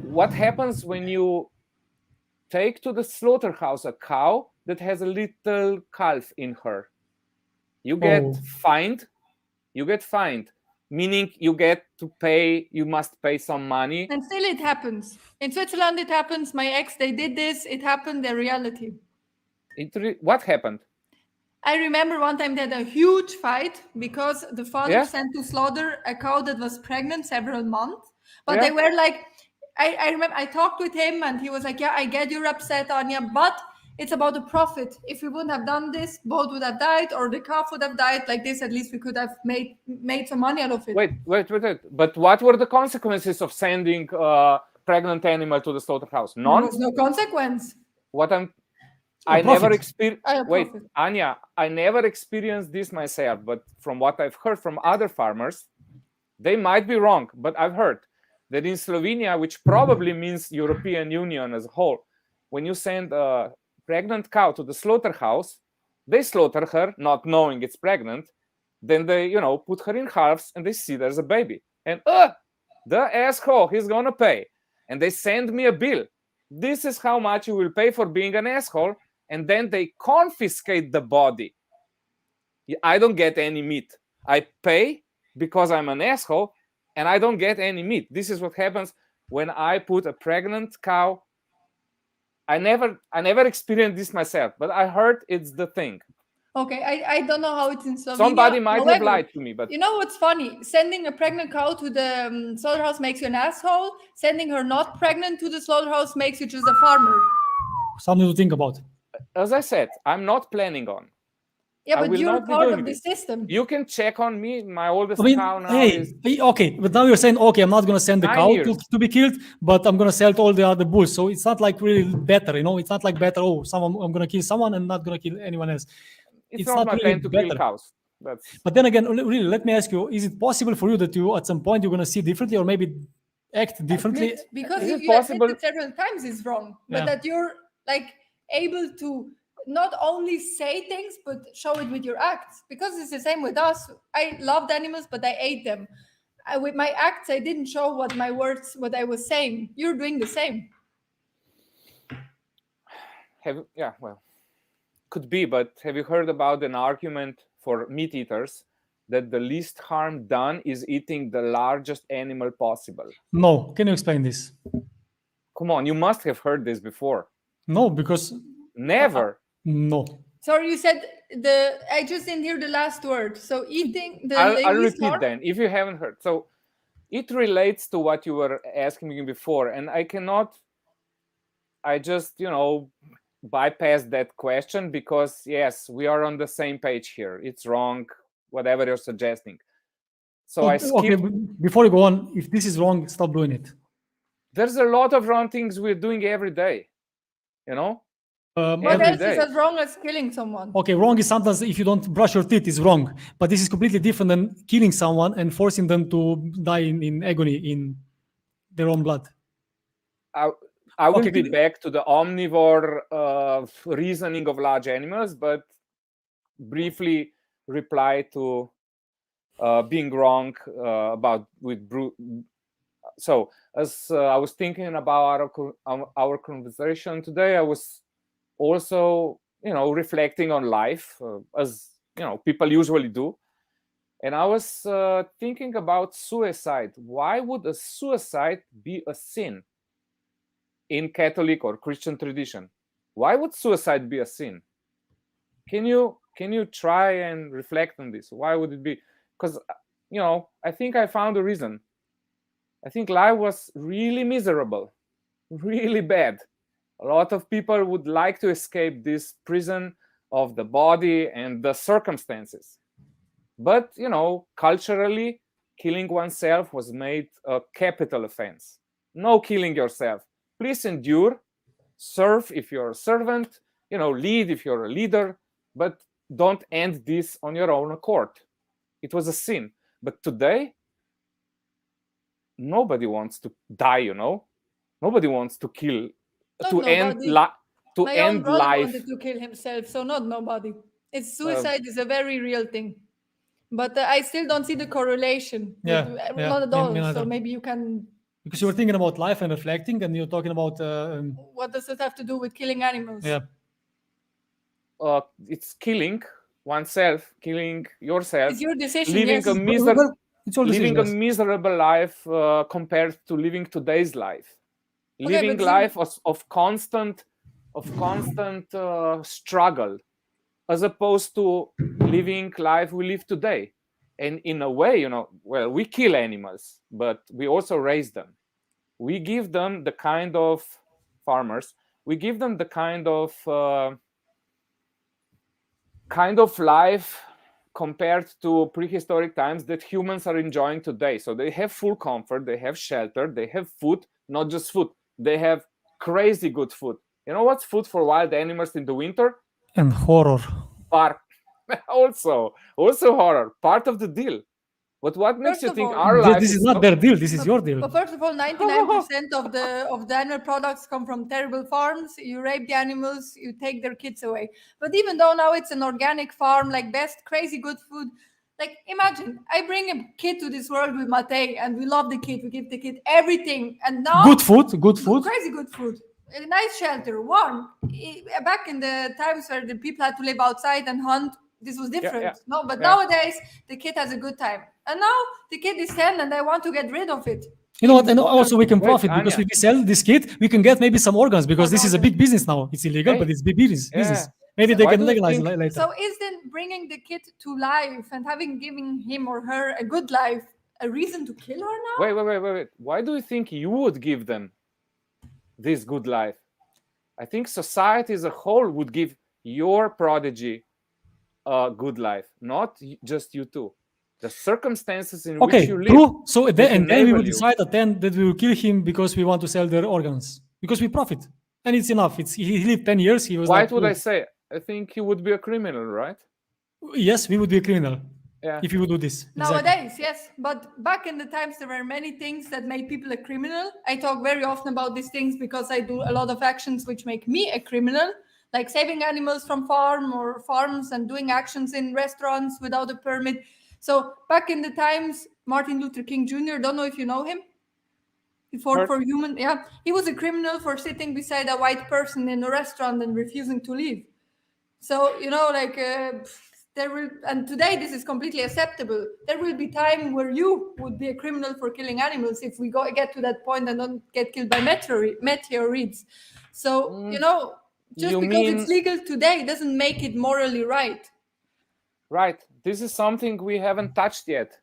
What happens when you take to the slaughterhouse a cow that has a little calf in her? You get fined. You get fined, meaning you get to pay. You must pay some money. And still, it happens in Switzerland. It happens. My ex, they did this. It happened. The reality. What happened? I remember one time they had a huge fight because the father sent to slaughter a cow that was pregnant several months. But they were like, I remember I talked with him and he was like, yeah, I get you're upset, Anya, but it's about the profit. If we wouldn't have done this, both would have died or the calf would have died like this. At least we could have made some money out of it. Wait. But what were the consequences of sending a pregnant animal to the slaughterhouse? None? There was no consequence. I never experienced. Wait, Anya, I never experienced this myself, but from what I've heard from other farmers, they might be wrong, but I've heard that in Slovenia, which probably means European Union as a whole, when you send a pregnant cow to the slaughterhouse, they slaughter her, not knowing it's pregnant. Then they, put her in halves and they see there's a baby. And the asshole, he's gonna pay. And they send me a bill. This is how much you will pay for being an asshole. And then they confiscate the body. I don't get any meat. I pay because I'm an asshole, and I don't get any meat. This is what happens when I put a pregnant cow. I never experienced this myself, but I heard it's the thing. Okay, I don't know how it's in Slovenia. Somebody might have lied to me, but you know what's funny? Sending a pregnant cow to the slaughterhouse makes you an asshole. Sending her not pregnant to the slaughterhouse makes you just a farmer. Something to think about. As I said, I'm not planning on. Yeah, but you're part of the system. You can check on me. My oldest cow now okay, but now you're saying, okay, I'm not going to send the cow to be killed, but I'm going to sell to all the other bulls. So it's not like really better, It's not like better, I'm going to kill someone and not going to kill anyone else. It's not my really plan to kill cows. But then again, really, let me ask you, is it possible for you that you, at some point, you're going to see differently or maybe act differently? Because if you admit it several times is wrong, but that you're able to not only say things but show it with your acts, because it's the same with us. I loved animals but I ate them. With my acts I didn't show what I was saying. You're doing the same. Could be, but have you heard about an argument for meat eaters that the least harm done is eating the largest animal possible? No. Can you explain this? Come on, you must have heard this before. No, because never. No. Sorry, you said I just didn't hear the last word. So eating I'll repeat then, if you haven't heard. So it relates to what you were asking me before, and I just, bypass that question because yes, we are on the same page here. It's wrong, whatever you're suggesting. So I skipped. Okay, before you go on, if this is wrong, stop doing it. There's a lot of wrong things we're doing every day, What every else day. is as wrong as killing someone? Okay, wrong is sometimes if you don't brush your teeth is wrong, but this is completely different than killing someone and forcing them to die in agony in their own blood. I will Okay, be back to the omnivore reasoning of large animals, but briefly reply to being wrong about with brute. So as I was thinking about our conversation today, I was also, reflecting on life as people usually do, and I was thinking about suicide. Why would a suicide be a sin in Catholic or Christian tradition? Why would suicide be a sin? Can you try and reflect on this? Why would it be? Because I think I found a reason. I think life was really miserable, really bad. A lot of people would like to escape this prison of the body and the circumstances. But, culturally, killing oneself was made a capital offense. No killing yourself. Please endure, serve if you're a servant, lead if you're a leader, but don't end this on your own accord. It was a sin. But today, nobody wants to die, Nobody wants to kill, to end My own brother life. wanted to kill himself, so not nobody. Suicide is a very real thing. But I still don't see the correlation. Yeah, Not at me all. neither. So maybe you can. Because you were thinking about life and reflecting, and you're talking about What does it have to do with killing animals? yeah. It's killing oneself, killing yourself, It's your decision. living Yes. It's all living a decisions. miserable life compared to living today's life. Living but life of constant struggle, as opposed to living life we live today. And in a way, we kill animals, but we also raise them. We give them the kind of farmers. We give them the kind of life compared to prehistoric times that humans are enjoying today. So they have full comfort, they have shelter, they have food, not just food. They have crazy good food. You know what's food for wild animals in the winter? And horror. Also horror, part of the deal. But what makes you think our life This is not their deal, this is your deal. But first of all, 99% of the animal products come from terrible farms. You rape the animals, you take their kids away. But even though now it's an organic farm, like best crazy good food, like imagine I bring a kid to this world with Matej, and we love the kid, we give the kid everything, and now good food, crazy good food, a nice shelter, warm. Back in the times where the people had to live outside and hunt, this was different. Yeah. No, but nowadays the kid has a good time, and now the kid is 10 and I want to get rid of it. You know what? And also we can profit Anya. because if we sell this kit, we can get maybe some organs because this is a big business now. It's illegal, but it's big business. Maybe they can legalize it later. So is then bringing the kid to life and giving him or her a good life a reason to kill her now? Wait. Why do you think you would give them this good life? I think society as a whole would give your prodigy a good life, not just you two. The circumstances in which you live. True. So then we will decide that we will kill him because we want to sell their organs, because we profit, and it's enough. He lived 10 years. He was. Why would I say? I think he would be a criminal, right? Yes, we would be a criminal. Yeah. If you would do this. Nowadays, yes. But back in the times, there were many things that made people a criminal. I talk very often about these things because I do a lot of actions which make me a criminal, like saving animals from farms and doing actions in restaurants without a permit. So back in the times, Martin Luther King Jr., don't know if you know him. He fought for human. Yeah, he was a criminal for sitting beside a white person in a restaurant and refusing to leave. So, and today this is completely acceptable. There will be time where you would be a criminal for killing animals if we get to that point and don't get killed by meteorites. So, just because it's legal today doesn't make it morally right. Right. This is something we haven't touched yet.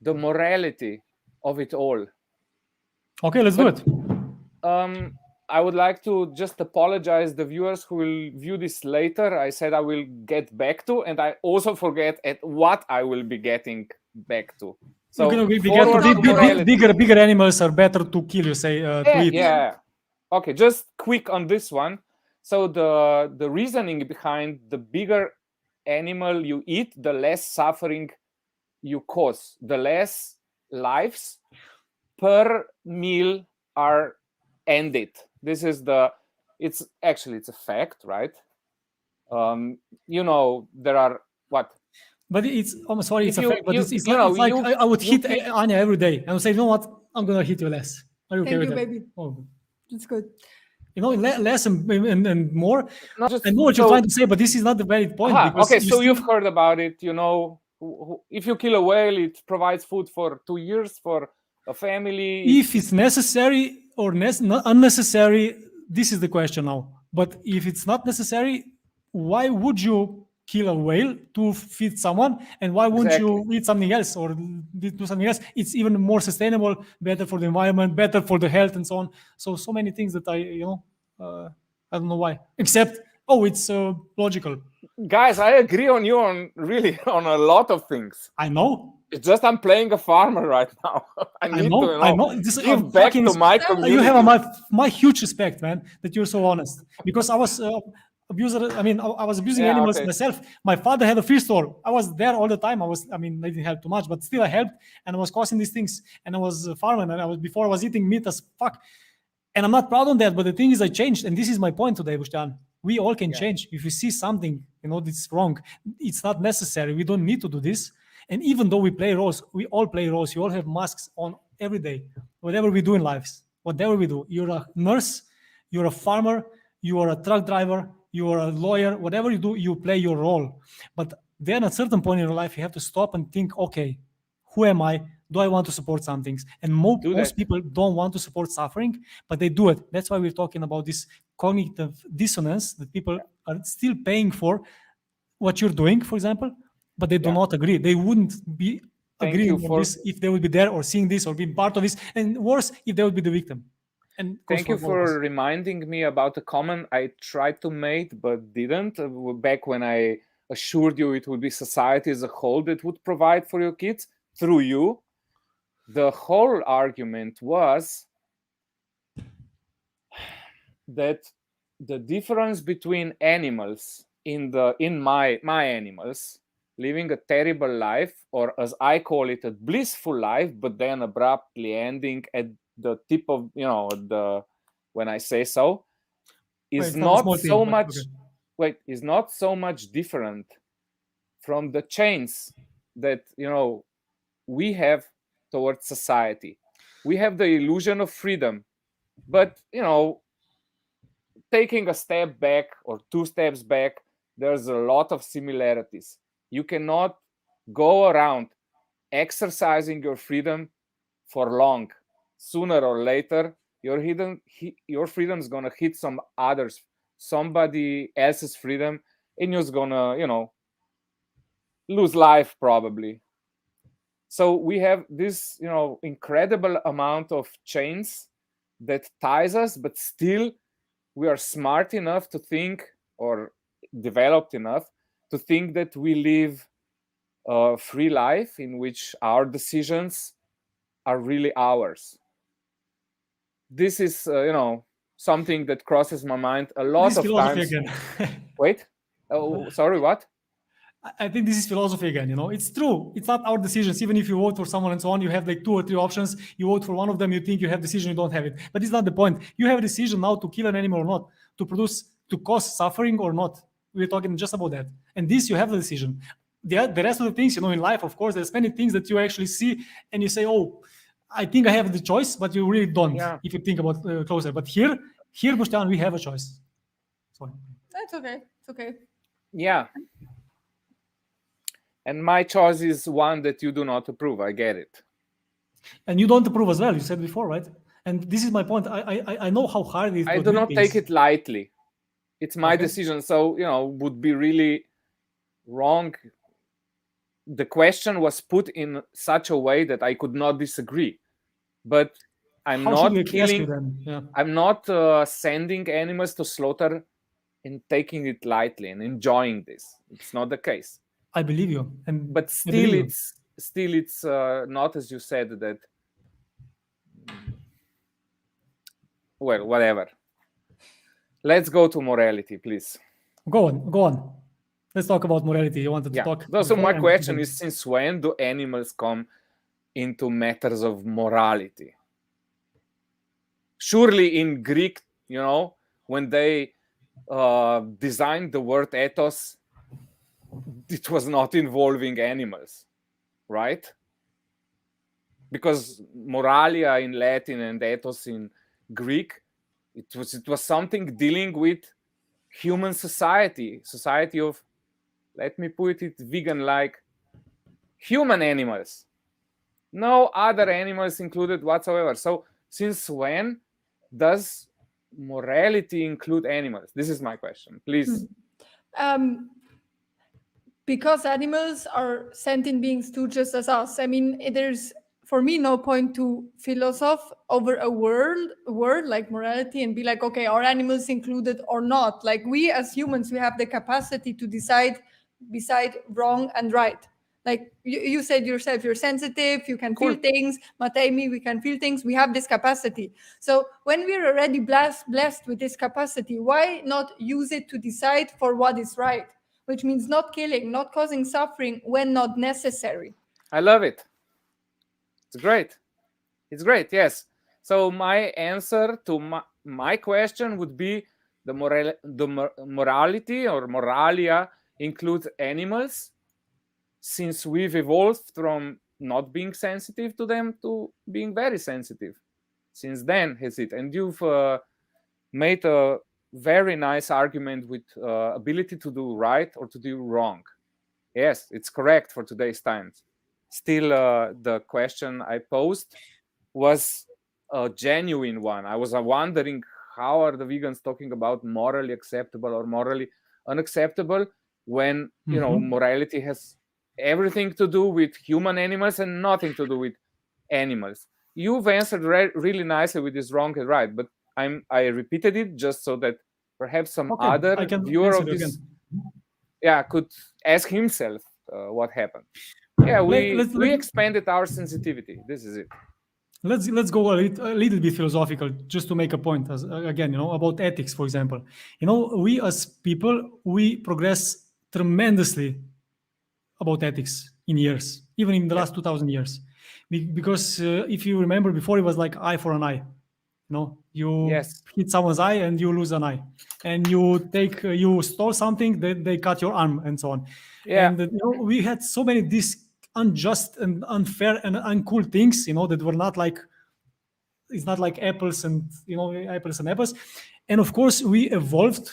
The morality of it all. Okay, let's do it. I would like to just apologize the viewers who will view this later. I said I will get back to, and I also forget at what I will be getting back to. So bigger animals are better to kill, you say, to eat. Yeah. Okay, just quick on this one. So the reasoning behind the bigger animal you eat, the less suffering you cause, the less lives per meal are ended. This is it's a fact, right? There are what? But I'm sorry, it's a fact, but it's like I would hit feed- Anya every day and I would say, you know what, I'm gonna hit you less. Are you okay Thank with you, that? baby. Oh. That's good. You know, less and more. Not just, I know what you're trying to say, but this is not the valid point. Because okay, so you've heard about it. If you kill a whale, it provides food for 2 years for a family. If it's necessary or unnecessary, this is the question now. But if it's not necessary, why would you kill a whale to feed someone, and why wouldn't you eat something else or do something else? It's even more sustainable, better for the environment, better for the health, and so on. So many things that I don't know why, except it's logical. Guys, I agree on you on a lot of things. I know. It's just I'm playing a farmer right now. I know. Give back to my community. You have my huge respect, man, that you're so honest. Because I was abuser. I mean, I was abusing animals myself. My father had a fish store. I was there all the time. I didn't help too much, but still I helped, and I was causing these things. And I was a farmer, and before I was eating meat as fuck. And I'm not proud of that, but the thing is, I changed, and this is my point today, Boštjan. We all can change. If you see something, that's wrong, it's not necessary. We don't need to do this. And even though we play roles, we all play roles. You all have masks on every day, whatever we do in lives, whatever we do. You're a nurse, you're a farmer, you are a truck driver, you are a lawyer, whatever you do, you play your role. But then at a certain point in your life, you have to stop and think, okay, who am I? Do I want to support some things? And most people don't want to support suffering, but they do it. That's why we're talking about this cognitive dissonance that people are still paying for what you're doing, for example, but they do not agree. They wouldn't be agreeing on this if they would be there or seeing this or being part of this. And worse, if they would be the victim. And thank you for reminding me about a comment I tried to make but didn't. Back when I assured you it would be society as a whole that would provide for your kids through you. The whole argument was that the difference between animals in my animals living a terrible life, or as I call it, a blissful life, but then abruptly ending at the tip of when I say so, is not so much different from the chains that we have towards society. We have the illusion of freedom, but taking a step back or 2 steps back, there's a lot of similarities. You cannot go around exercising your freedom for long. Sooner or later, your freedom is gonna hit somebody else's freedom, and you're gonna lose life probably. So we have this incredible amount of chains that ties us, but still we are smart enough to think, or developed enough to think, that we live a free life in which our decisions are really ours. This is something that crosses my mind a lot of times. Again. Wait, oh, sorry, what? I think this is philosophy again. It's true. It's not our decisions. Even if you vote for someone and so on, you have like 2 or 3 options. You vote for one of them, you think you have decision, you don't have it. But it's not the point. You have a decision now to kill an animal or not, to cause suffering or not. We're talking just about that. And this, you have the decision. The rest of the things, in life, of course, there's many things that you actually see and you say, oh, I think I have the choice, but you really don't if you think about closer. But here, Boštjan, we have a choice. Sorry. That's okay. It's okay. Yeah. And my choice is one that you do not approve. I get it. And you don't approve as well. You said before, right? And this is my point. I know how hard it is. I do not take it lightly. It's my decision. So, would be really wrong. The question was put in such a way that I could not disagree. But I'm not killing. I'm not sending animals to slaughter and taking it lightly and enjoying this. It's not the case. I believe you. But still, it's not, as you said, that. Well, whatever. let's go to morality, please. Go on. Let's talk about morality. You wanted to talk. So my question is, since when do animals come into matters of morality? Surely in Greek, when they designed the word ethos, it was not involving animals, right? Because moralia in Latin and ethos in Greek, it was something dealing with human society of, let me put it vegan-like, human animals. No other animals included whatsoever. So since when does morality include animals? This is my question, please. Because animals are sentient beings too, just as us. I mean, there's, for me, no point to philosoph over a word like morality and be like, okay, are animals included or not? Like, we as humans, we have the capacity to decide beside wrong and right. Like you said yourself, you're sensitive, you can feel things. Matei, me, we can feel things. We have this capacity. So when we're already blessed with this capacity, why not use it to decide for what is right? Which means not killing, not causing suffering when not necessary. I love it. It's great, yes. So my answer to my question would be the morality or moralia includes animals, since we've evolved from not being sensitive to them to being very sensitive. Since then, has it? And you've made a very nice argument with ability to do right or to do wrong. Yes, it's correct for today's times. Still, the question I posed was a genuine one. I was wondering, how are the vegans talking about morally acceptable or morally unacceptable when, morality has everything to do with human animals and nothing to do with animals. You've answered really nicely with this wrong and right, but I repeated it just so that perhaps some other viewer of this could ask himself what happened. We expanded our sensitivity. This is it. Let's go a little bit philosophical, just to make a point. Again, about ethics, for example. We as people, we progress tremendously about ethics in years, even in the last 2,000 years. Because if you remember, before it was like eye for an eye. You hit someone's eye and you lose an eye, and you stole something, they cut your arm, and so on. And we had so many these unjust and unfair and uncool things, that were not like, it's not like apples and apples. And of course we evolved,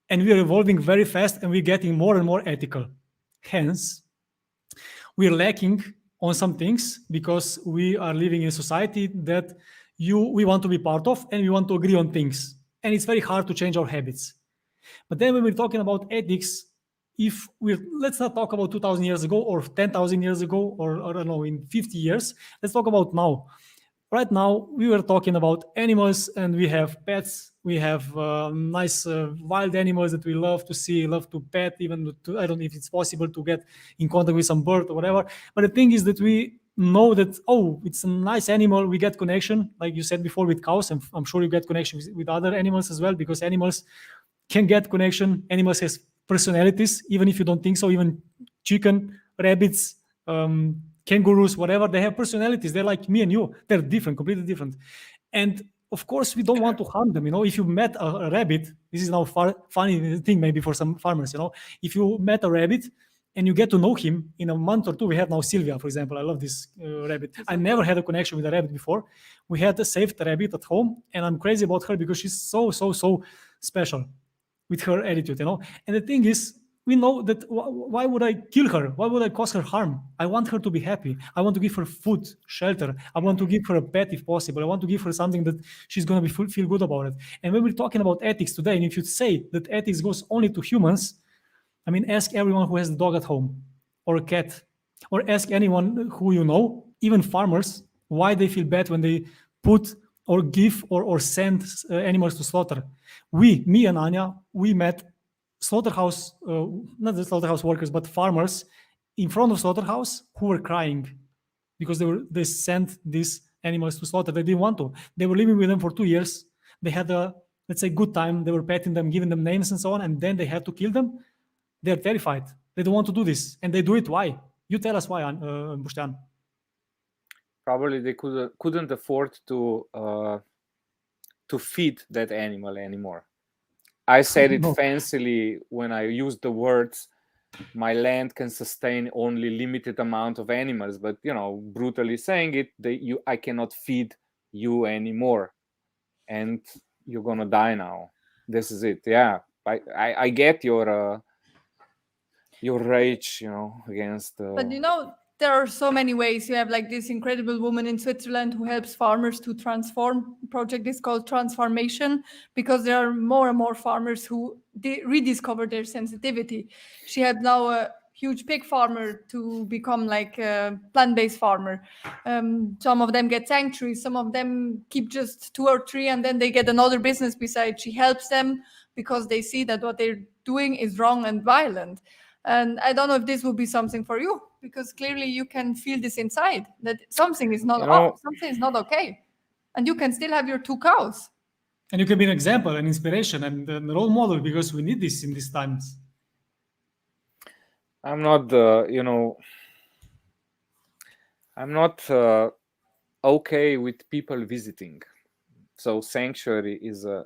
and we are evolving very fast, and we're getting more and more ethical. Hence, we're lacking on some things because we are living in a society that we want to be part of, and we want to agree on things. And it's very hard to change our habits. But then when we're talking about ethics, let's not talk about 2,000 years ago or 10,000 years ago, or I don't know, in 50 years. Let's talk about now. Right now, we were talking about animals, and we have pets. We have nice wild animals that we love to see, love to pet, even I don't know if it's possible to get in contact with some bird or whatever. But the thing is that we know that, it's a nice animal. We get connection, like you said before, with cows, and I'm sure you get connection with other animals as well, because animals can get connection. Animals has personalities, even if you don't think so. Even chicken, rabbits, kangaroos, whatever, they have personalities. They're like me and you. They're different, completely different. And of course, we don't want to harm them. If you met a rabbit, this is now funny thing maybe for some farmers. If you met a rabbit and you get to know him in a month or two, we have now Sylvia, for example. I love this rabbit. I never had a connection with a rabbit before. We had a saved rabbit at home, and I'm crazy about her because she's so special with her attitude. And the thing is, we know that why would I kill her? Why would I cause her harm? I want her to be happy. I want to give her food, shelter. I want to give her a pet if possible. I want to give her something that she's going to feel good about it. And when we're talking about ethics today, and if you say that ethics goes only to humans, I mean, ask everyone who has a dog at home or a cat, or ask anyone who you know, even farmers, why they feel bad when they put or give or send animals to slaughter. Me and Anya, we met slaughterhouse, not the slaughterhouse workers, but farmers in front of slaughterhouse who were crying because they sent these animals to slaughter. They didn't want to. They were living with them for 2 years. They had a let's say, good time. They were petting them, giving them names and so on, and then they have to kill them. They're terrified. They don't want to do this, and they do it. Why? You tell us why, Boštjan. Probably they couldn't afford to feed that animal anymore. I said it fancily when I used the words, my land can sustain only limited amount of animals, but brutally saying it, I cannot feed you anymore, and you're gonna die now. This is it. Yeah, I get your rage, against. But there are so many ways. You have like this incredible woman in Switzerland who helps farmers to transform. Project is called Transformation, because there are more and more farmers who rediscover their sensitivity. She had now a huge pig farmer to become like a plant-based farmer. Some of them get sanctuaries, some of them keep just 2 or 3, and then they get another business beside. She helps them because they see that what they're doing is wrong and violent. And I don't know if this will be something for you, because clearly you can feel this inside, that something is not something is not okay, and you can still have your 2 cows. And you can be an example, an inspiration, and a role model, because we need this in these times. I'm not, I'm not okay with people visiting. So sanctuary is a.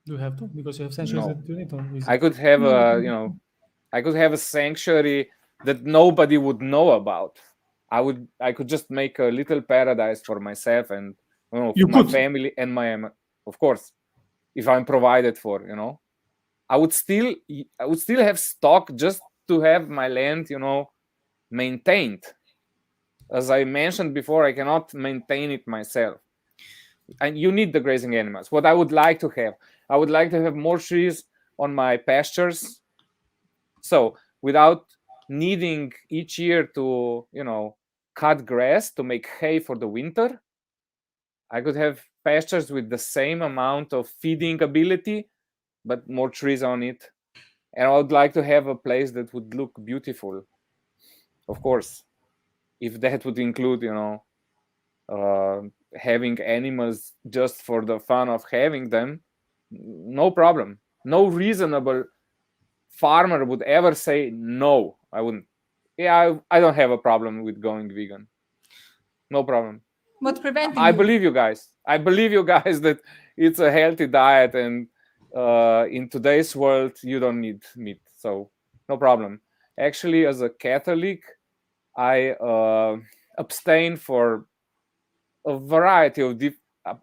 You have to, because you have sanctuaries that you need to visit. I could have I could have a sanctuary that nobody would know about. I could just make a little paradise for myself and for my family and of course, if I'm provided for, I would still have stock just to have my land, maintained. As I mentioned before, I cannot maintain it myself. And you need the grazing animals. What I would like to have more trees on my pastures. So without needing each year to, cut grass to make hay for the winter, I could have pastures with the same amount of feeding ability, but more trees on it. And I would like to have a place that would look beautiful. Of course, if that would include, having animals just for the fun of having them, no problem. No reasonable farmer would ever say no. I wouldn't. Yeah, I don't have a problem with going vegan. No problem. What's preventing I you? believe you guys. I believe you guys that it's a healthy diet, and in today's world you don't need meat, so no problem. Actually, as a Catholic, I abstain for a variety of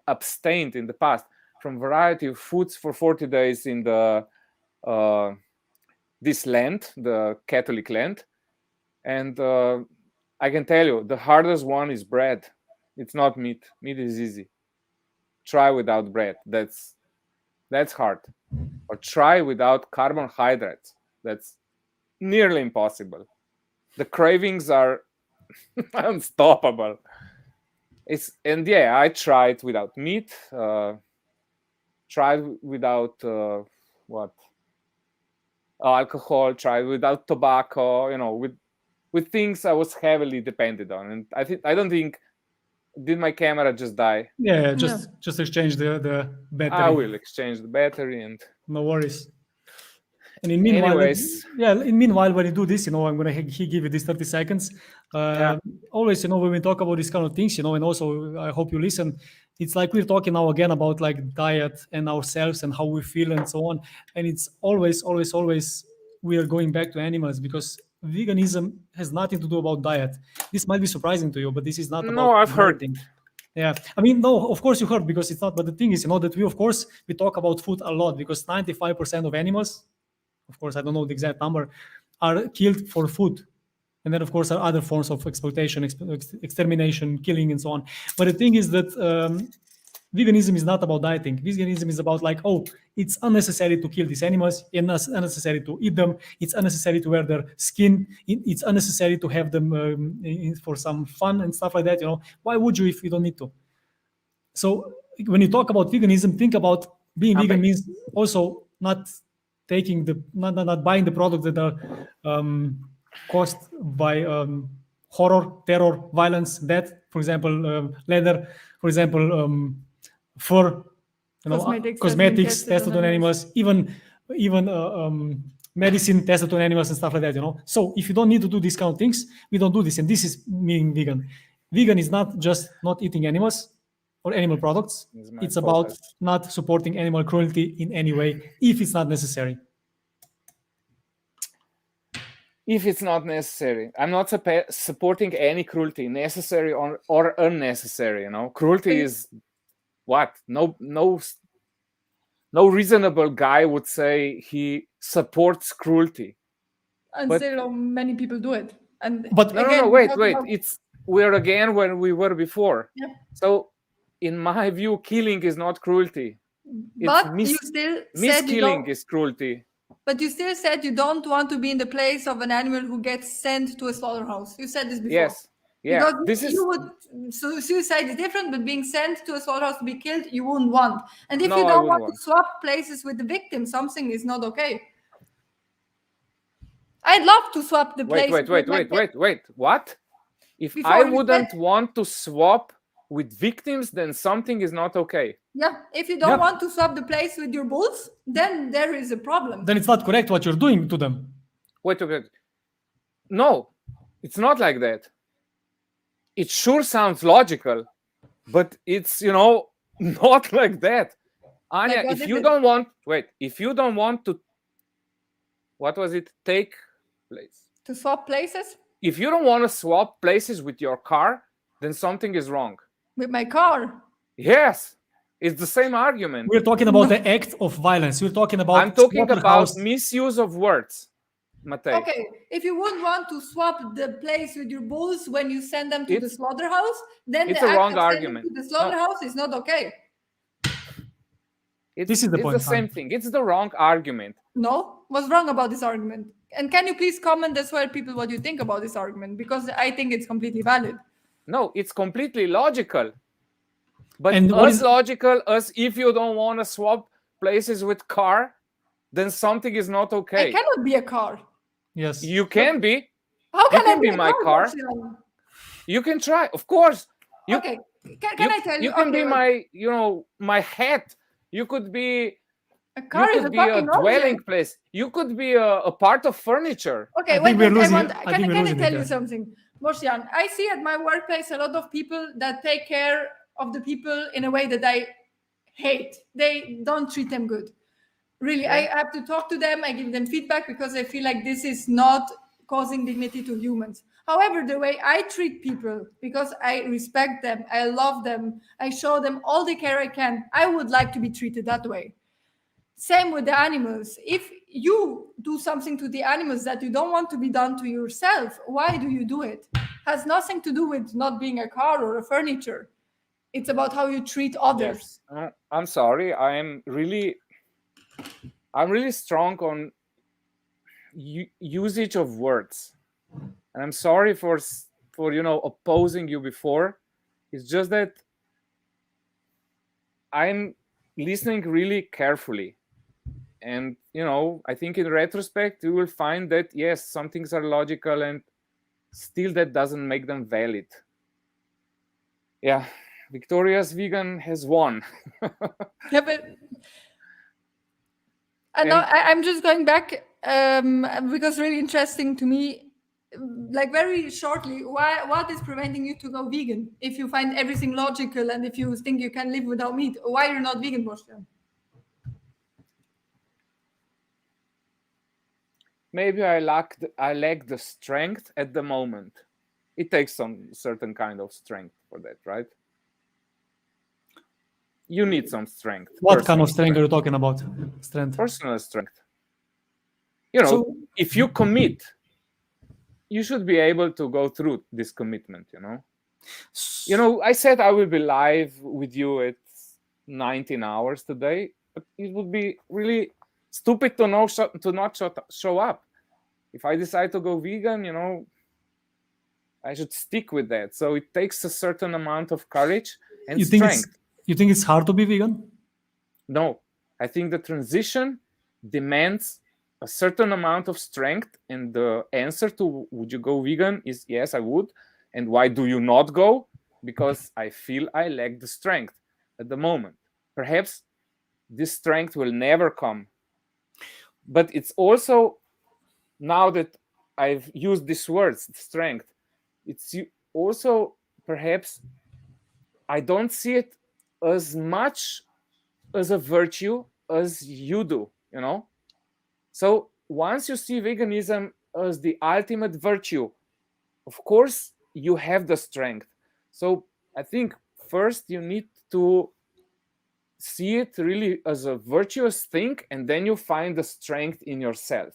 abstained in the past from variety of foods for 40 days in the this Lent, the Catholic Lent, and I can tell you the hardest one is bread. It's not meat. Meat is easy. Try without bread. That's hard. Or try without carbohydrates. That's nearly impossible. The cravings are unstoppable. I tried without meat. Tried without alcohol. Tried without tobacco. With things I was heavily dependent on, and I don't think. Did my camera just die? Yeah, just exchange the battery. I will exchange the battery, and no worries. And in meanwhile, when you do this, I'm gonna give you this 30 seconds. Always, when we talk about these kind of things, and also I hope you listen. It's like we're talking now again about like diet and ourselves and how we feel and so on. And it's always we are going back to animals, because veganism has nothing to do about diet. This might be surprising to you, but this is not about. No, I've heard. Yeah, I mean, no, of course you heard, because it's not. But the thing is, that we talk about food a lot, because 95% of animals, of course, I don't know the exact number, are killed for food. And then, of course, are other forms of exploitation, extermination, killing, and so on. But the thing is that veganism is not about dieting. Veganism is about like, it's unnecessary to kill these animals. It's unnecessary to eat them. It's unnecessary to wear their skin. It's unnecessary to have them for some fun and stuff like that. Why would you if you don't need to? So when you talk about veganism, think about being vegan means also not buying the products that are caused by horror, terror, violence, death. For example, leather. For example, fur, cosmetics tested on animals, even medicine tested on animals and stuff like that. So if you don't need to do these kind of things, we don't do this. And this is being vegan. Vegan is not just not eating animals or animal products. It's about not supporting animal cruelty in any way if it's not necessary. If it's not necessary, I'm not supporting any cruelty, necessary or unnecessary. Cruelty is what? No reasonable guy would say he supports cruelty. And still many people do it. But no, wait. We're again where we were before. Yeah. So, in my view, killing is not cruelty. But you still said miskilling is cruelty. But you still said you don't want to be in the place of an animal who gets sent to a slaughterhouse. You said this before. Yes. Yeah. Because suicide is different, but being sent to a slaughterhouse to be killed, you wouldn't want. And if you don't want to swap places with the victim, something is not okay. I'd love to swap the place. Wait. What? If I wouldn't want to swap with victims, then something is not okay. Yeah, if you don't want to swap the place with your bulls, then there is a problem. Then it's not correct what you're doing to them. Wait. No, it's not like that. It sure sounds logical, but it's, not like that. Anya, if you don't want to, what was it? Take place. To swap places? If you don't want to swap places with your car, then something is wrong. With my car? Yes. It's the same argument. We're talking about the act of violence. We're talking about... I'm talking about misuse of words, Matej. Okay, if you wouldn't want to swap the place with your bulls when you send them to the slaughterhouse, then it's the a act wrong of argument. sending to the slaughterhouse is not okay. This is the point. It's the same thing. It's the wrong argument. No? What's wrong about this argument? And can you please comment as well, people, what you think about this argument? Because I think it's completely valid. No, it's completely logical. But logical as if you don't want to swap places with car, then something is not okay. I cannot be a car. Yes. You can be. How can I be my car? You can try, of course. Okay. Can I tell you? You can be my hat. You could be a car. You could be a dwelling place. You could be a part of furniture. Okay, wait. Can I tell you something? Boštjan, I see at my workplace a lot of people that take care of the people in a way that I hate. They don't treat them good. Really, I have to talk to them. I give them feedback because I feel like this is not causing dignity to humans. However, the way I treat people, because I respect them, I love them, I show them all the care I can, I would like to be treated that way. Same with the animals. If you do something to the animals that you don't want to be done to yourself, why do you do it? Has nothing to do with not being a car or a furniture. It's about how you treat others. Yes. I'm sorry. I'm really strong on usage of words, and I'm sorry for opposing you before. It's just that I'm listening really carefully, and I think in retrospect you will find that yes, some things are logical, and still that doesn't make them valid. Yeah. Victoria's vegan has won. Yeah, but I'm just going back because really interesting to me, like very shortly, what is preventing you to go vegan? If you find everything logical and if you think you can live without meat, why you're not vegan, Boštjan? Maybe I lack the strength at the moment. It takes some certain kind of strength for that, right? You need some strength. What kind of strength are you talking about? Strength. Personal strength. If you commit, you should be able to go through this commitment, I said I will be live with you at 19 hours today, but it would be really stupid to not show up. If I decide to go vegan, I should stick with that. So it takes a certain amount of courage and strength. You think it's hard to be vegan? No, I think the transition demands a certain amount of strength, and the answer to would you go vegan is yes, I would. And why do you not go? Because I feel I lack the strength at the moment. Perhaps this strength will never come. But it's also, now that I've used these words, strength, it's also perhaps I don't see it as much as a virtue as you do, So once you see veganism as the ultimate virtue, of course you have the strength. So I think first you need to see it really as a virtuous thing, and then you find the strength in yourself.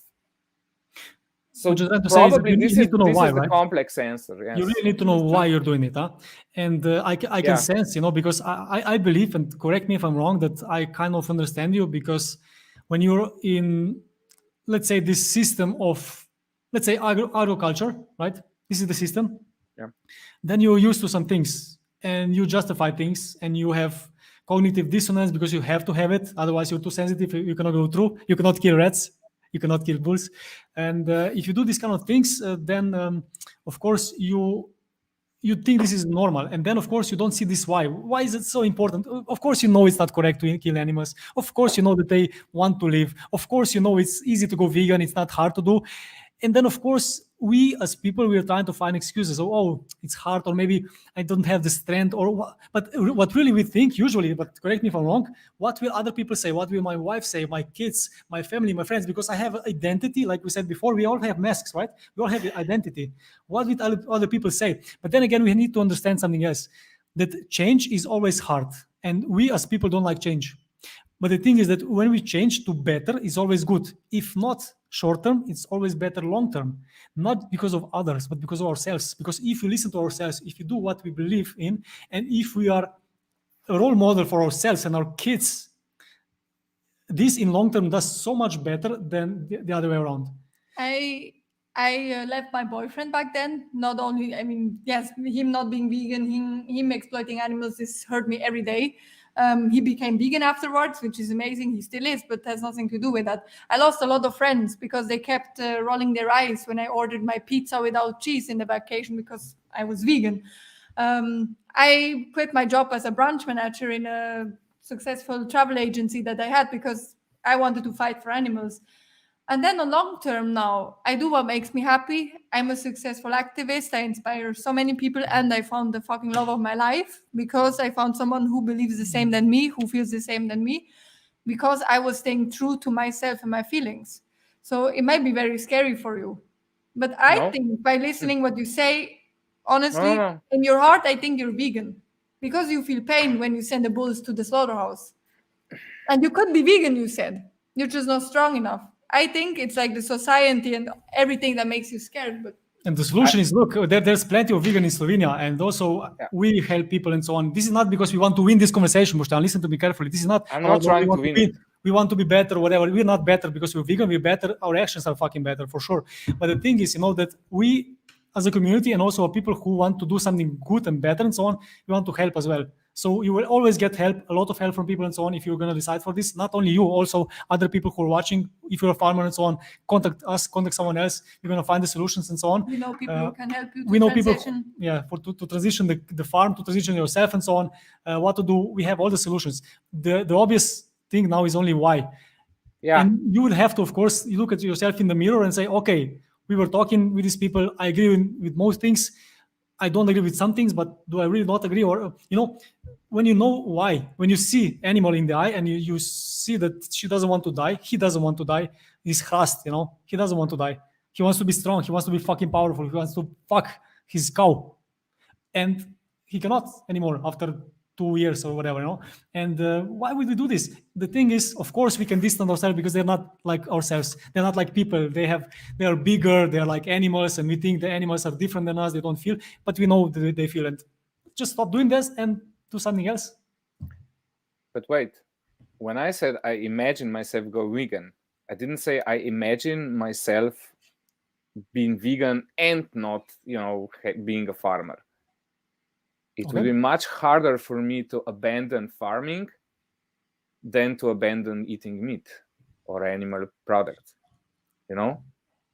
So probably this is the complex answer. Yes. You really need to know why you're doing it, huh? And I can sense, because I believe, and correct me if I'm wrong, that I kind of understand you, because when you're in, let's say, this system of, let's say, agriculture, right? This is the system. Yeah. Then you're used to some things, and you justify things, and you have cognitive dissonance because you have to have it. Otherwise, you're too sensitive. You cannot go through. You cannot kill rats. You cannot kill bulls. And if you do these kind of things, then of course you think this is normal. And then of course you don't see this why. Why is it so important? Of course you know it's not correct to kill animals. Of course you know that they want to live. Of course you know it's easy to go vegan. It's not hard to do. And then of course we as people, we are trying to find excuses. Oh, it's hard, or maybe I don't have the strength, or what. But what really we think usually, but correct me if I'm wrong, what will other people say? What will my wife say, my kids, my family, my friends? Because I have identity, like we said before, we all have masks, right? We all have identity. What will other people say? But then again, we need to understand something else, that change is always hard. And we as people don't like change. But the thing is that when we change to better, it's always good. If not short term, it's always better long term. Not because of others, but because of ourselves. Because if we listen to ourselves, if we do what we believe in, and if we are a role model for ourselves and our kids, this in long term does so much better than the other way around. I left my boyfriend back then. Not only, yes, him not being vegan, him exploiting animals, this hurt me every day. He became vegan afterwards, which is amazing. He still is, but has nothing to do with that. I lost a lot of friends because they kept rolling their eyes when I ordered my pizza without cheese in the vacation because I was vegan. I quit my job as a branch manager in a successful travel agency that I had because I wanted to fight for animals. And then on long term now, I do what makes me happy. I'm a successful activist. I inspire so many people, and I found the fucking love of my life because I found someone who believes the same than me, who feels the same than me, because I was staying true to myself and my feelings. So it might be very scary for you. But I think by listening what you say, honestly, in your heart, I think you're vegan because you feel pain when you send the bulls to the slaughterhouse. And you could be vegan, you said. You're just not strong enough. I think it's like the society and everything that makes you scared. And the solution is, look, there's plenty of vegan in Slovenia, and also we help people and so on. This is not because we want to win this conversation, Boštjan. Listen to me carefully. This is not. I'm not trying to win. We want to be better, whatever. We're not better because we're vegan. We're better. Our actions are fucking better for sure. But the thing is, that we, as a community, and also people who want to do something good and better and so on, we want to help as well. So you will always get help, a lot of help from people and so on if you're going to decide for this. Not only you, also other people who are watching. If you're a farmer and so on, contact us, contact someone else. You're going to find the solutions and so on. We know people who can help you we know transition. People, to transition the farm, to transition yourself and so on. What to do, we have all the solutions. The obvious thing now is only why. Yeah. And you would have to, of course, you look at yourself in the mirror and say, okay, we were talking with these people. I agree with most things. I don't agree with some things, but do I really not agree? Or, when you know why, when you see animal in the eye and you see that she doesn't want to die, he doesn't want to die, he's harassed, he doesn't want to die. He wants to be strong. He wants to be fucking powerful. He wants to fuck his cow. And he cannot anymore after 2 years or whatever, And why would we do this? The thing is, of course, we can distance ourselves because they're not like ourselves. They're not like people. They are bigger. They're like animals, and we think the animals are different than us. They don't feel, but we know that they feel. And just stop doing this and do something else. But wait, when I said I imagine myself go vegan, I didn't say I imagine myself being vegan and not, being a farmer. It would be much harder for me to abandon farming than to abandon eating meat or animal products.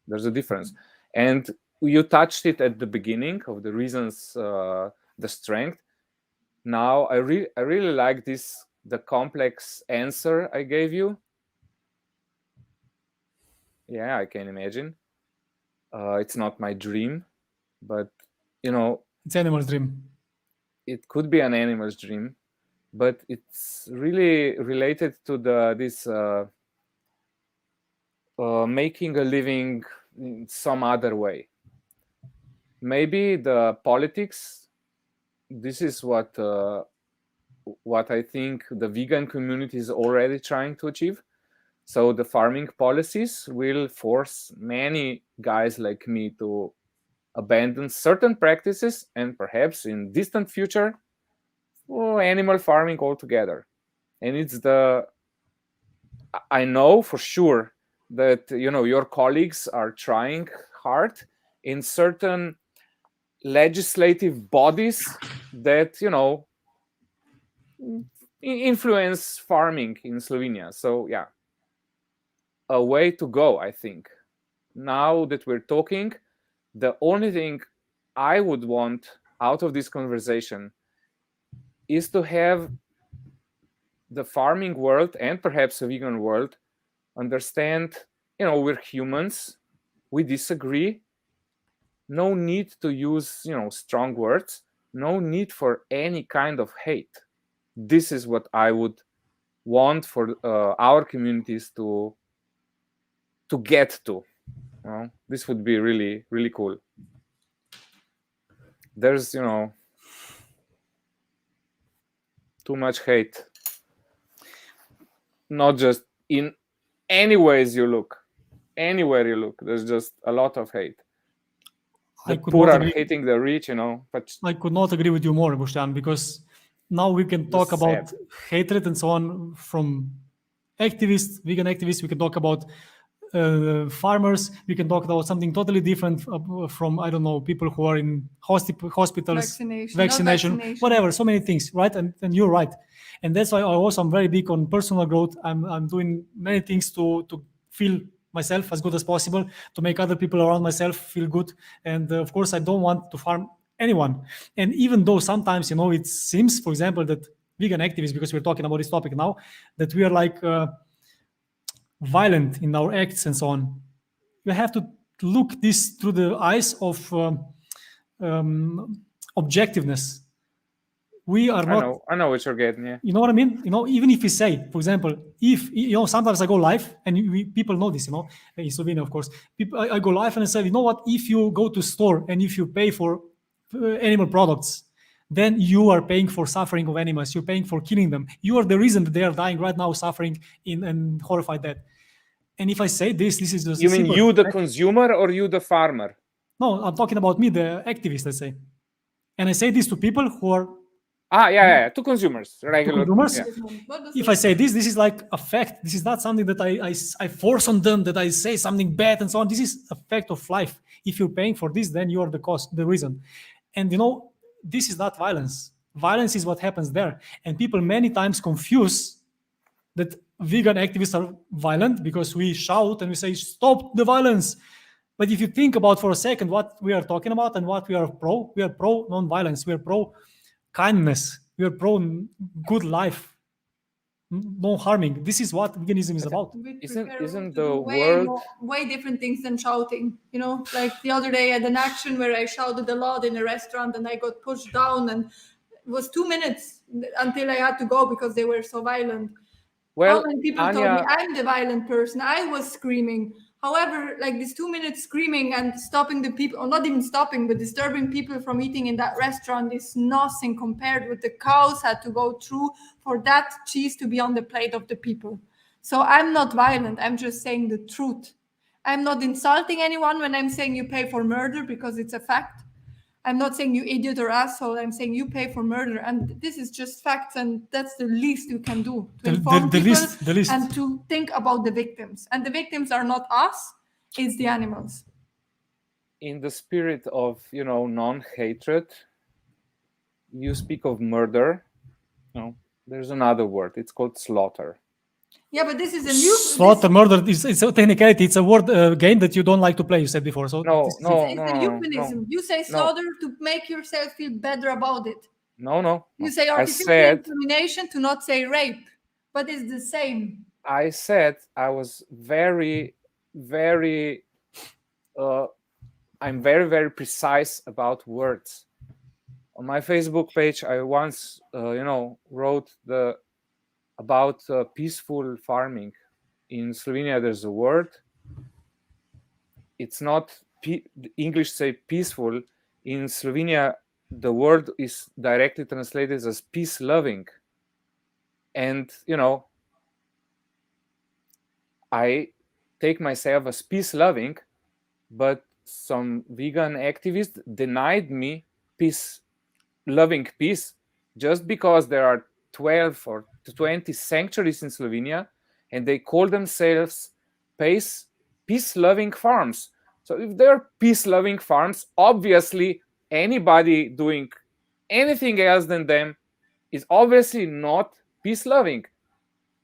There's a difference. And you touched it at the beginning of the reasons, the strength. Now, I really like this the complex answer I gave you? Yeah, I can imagine. It's not my dream, but It's animal's dream. it could be an animal's dream, but it's really related to this making a living in some other way. Maybe the politics. This is what I think the vegan community is already trying to achieve. So the farming policies will force many guys like me to abandon certain practices and perhaps in distant future animal farming altogether. And I know for sure that your colleagues are trying hard in certain legislative bodies that influence farming in Slovenia. So yeah, a way to go, I think. Now that we're talking, the only thing I would want out of this conversation is to have the farming world and perhaps the vegan world understand, we're humans, we disagree. No need to use, strong words. No need for any kind of hate. This is what I would want for our communities to get to. This would be really, really cool. There's, too much hate. Not just in any ways you look. Anywhere you look, there's just a lot of hate. The poor are hating the rich, But I could not agree with you more, Boštjan, because now we can talk about hatred and so on from activists, vegan activists. We can talk about farmers. We can talk about something totally different from, I don't know, people who are in hospitals, vaccination, whatever, so many things, right? And you're right. And that's why I'm very big on personal growth. I'm doing many things to feel myself as good as possible, to make other people around myself feel good. And of course, I don't want to harm anyone. And even though sometimes, it seems, for example, that vegan activists, because we're talking about this topic now, that we are like violent in our acts and so on. You have to look this through the eyes of objectiveness. We are not. I know what you're getting. Yeah. You know what I mean? Even if we say, for example, if sometimes I go live and people know this. In Slovenia, of course, I go live and I say, you know what? If you go to store and if you pay for animal products, then you are paying for suffering of animals. You're paying for killing them. You are the reason that they are dying right now, suffering in horrified death. And if I say this is just. You mean you, the consumer, or you, the farmer? No, I'm talking about me, the activist, let's say. And I say this to people who are. To consumers, regular. To consumers. Yeah. If I say this is like a fact. This is not something that I force on them, that I say something bad and so on. This is a fact of life. If you're paying for this, then you are the reason. And this is not violence. Violence is what happens there. And people many times confuse that vegan activists are violent because we shout and we say, stop the violence. But if you think about for a second what we are talking about and what we are pro non-violence. We are pro kindness. We are pro good life. No harming. This is what veganism is about. Isn't the world way different things than shouting? Like the other day I had an action where I shouted a lot in a restaurant and I got pushed down, and it was 2 minutes until I had to go because they were so violent. Well, how many people told me I'm the violent person? I was screaming. However, like this 2 minutes screaming and stopping the people, or not even stopping, but disturbing people from eating in that restaurant is nothing compared with the cows had to go through for that cheese to be on the plate of the people. So I'm not violent. I'm just saying the truth. I'm not insulting anyone when I'm saying you pay for murder, because it's a fact. I'm not saying you idiot or asshole. I'm saying you pay for murder. And this is just facts. And that's the least you can do, to inform people the least. And to think about the victims. And the victims are not us, it's the animals. In the spirit of, non-hatred, you speak of murder. There's another word. It's called slaughter. Yeah, but this is a new slaughter. Murder. It's a technicality. It's a word game that you don't like to play. You said before. So it's a euphemism. You say slaughter to make yourself feel better about it. No. You say I artificial said insemination to not say rape, but it's the same. I said I was very, very. I'm very, very precise about words. On my Facebook page, I once, wrote about peaceful farming. In Slovenia, there's a word. It's not English say peaceful. In Slovenia, the word is directly translated as peace loving. And I take myself as peace loving, but some vegan activists denied me loving peace just because there are 12 or 20 sanctuaries in Slovenia and they call themselves peace-loving farms. So if they're peace-loving farms, obviously anybody doing anything else than them is obviously not peace-loving.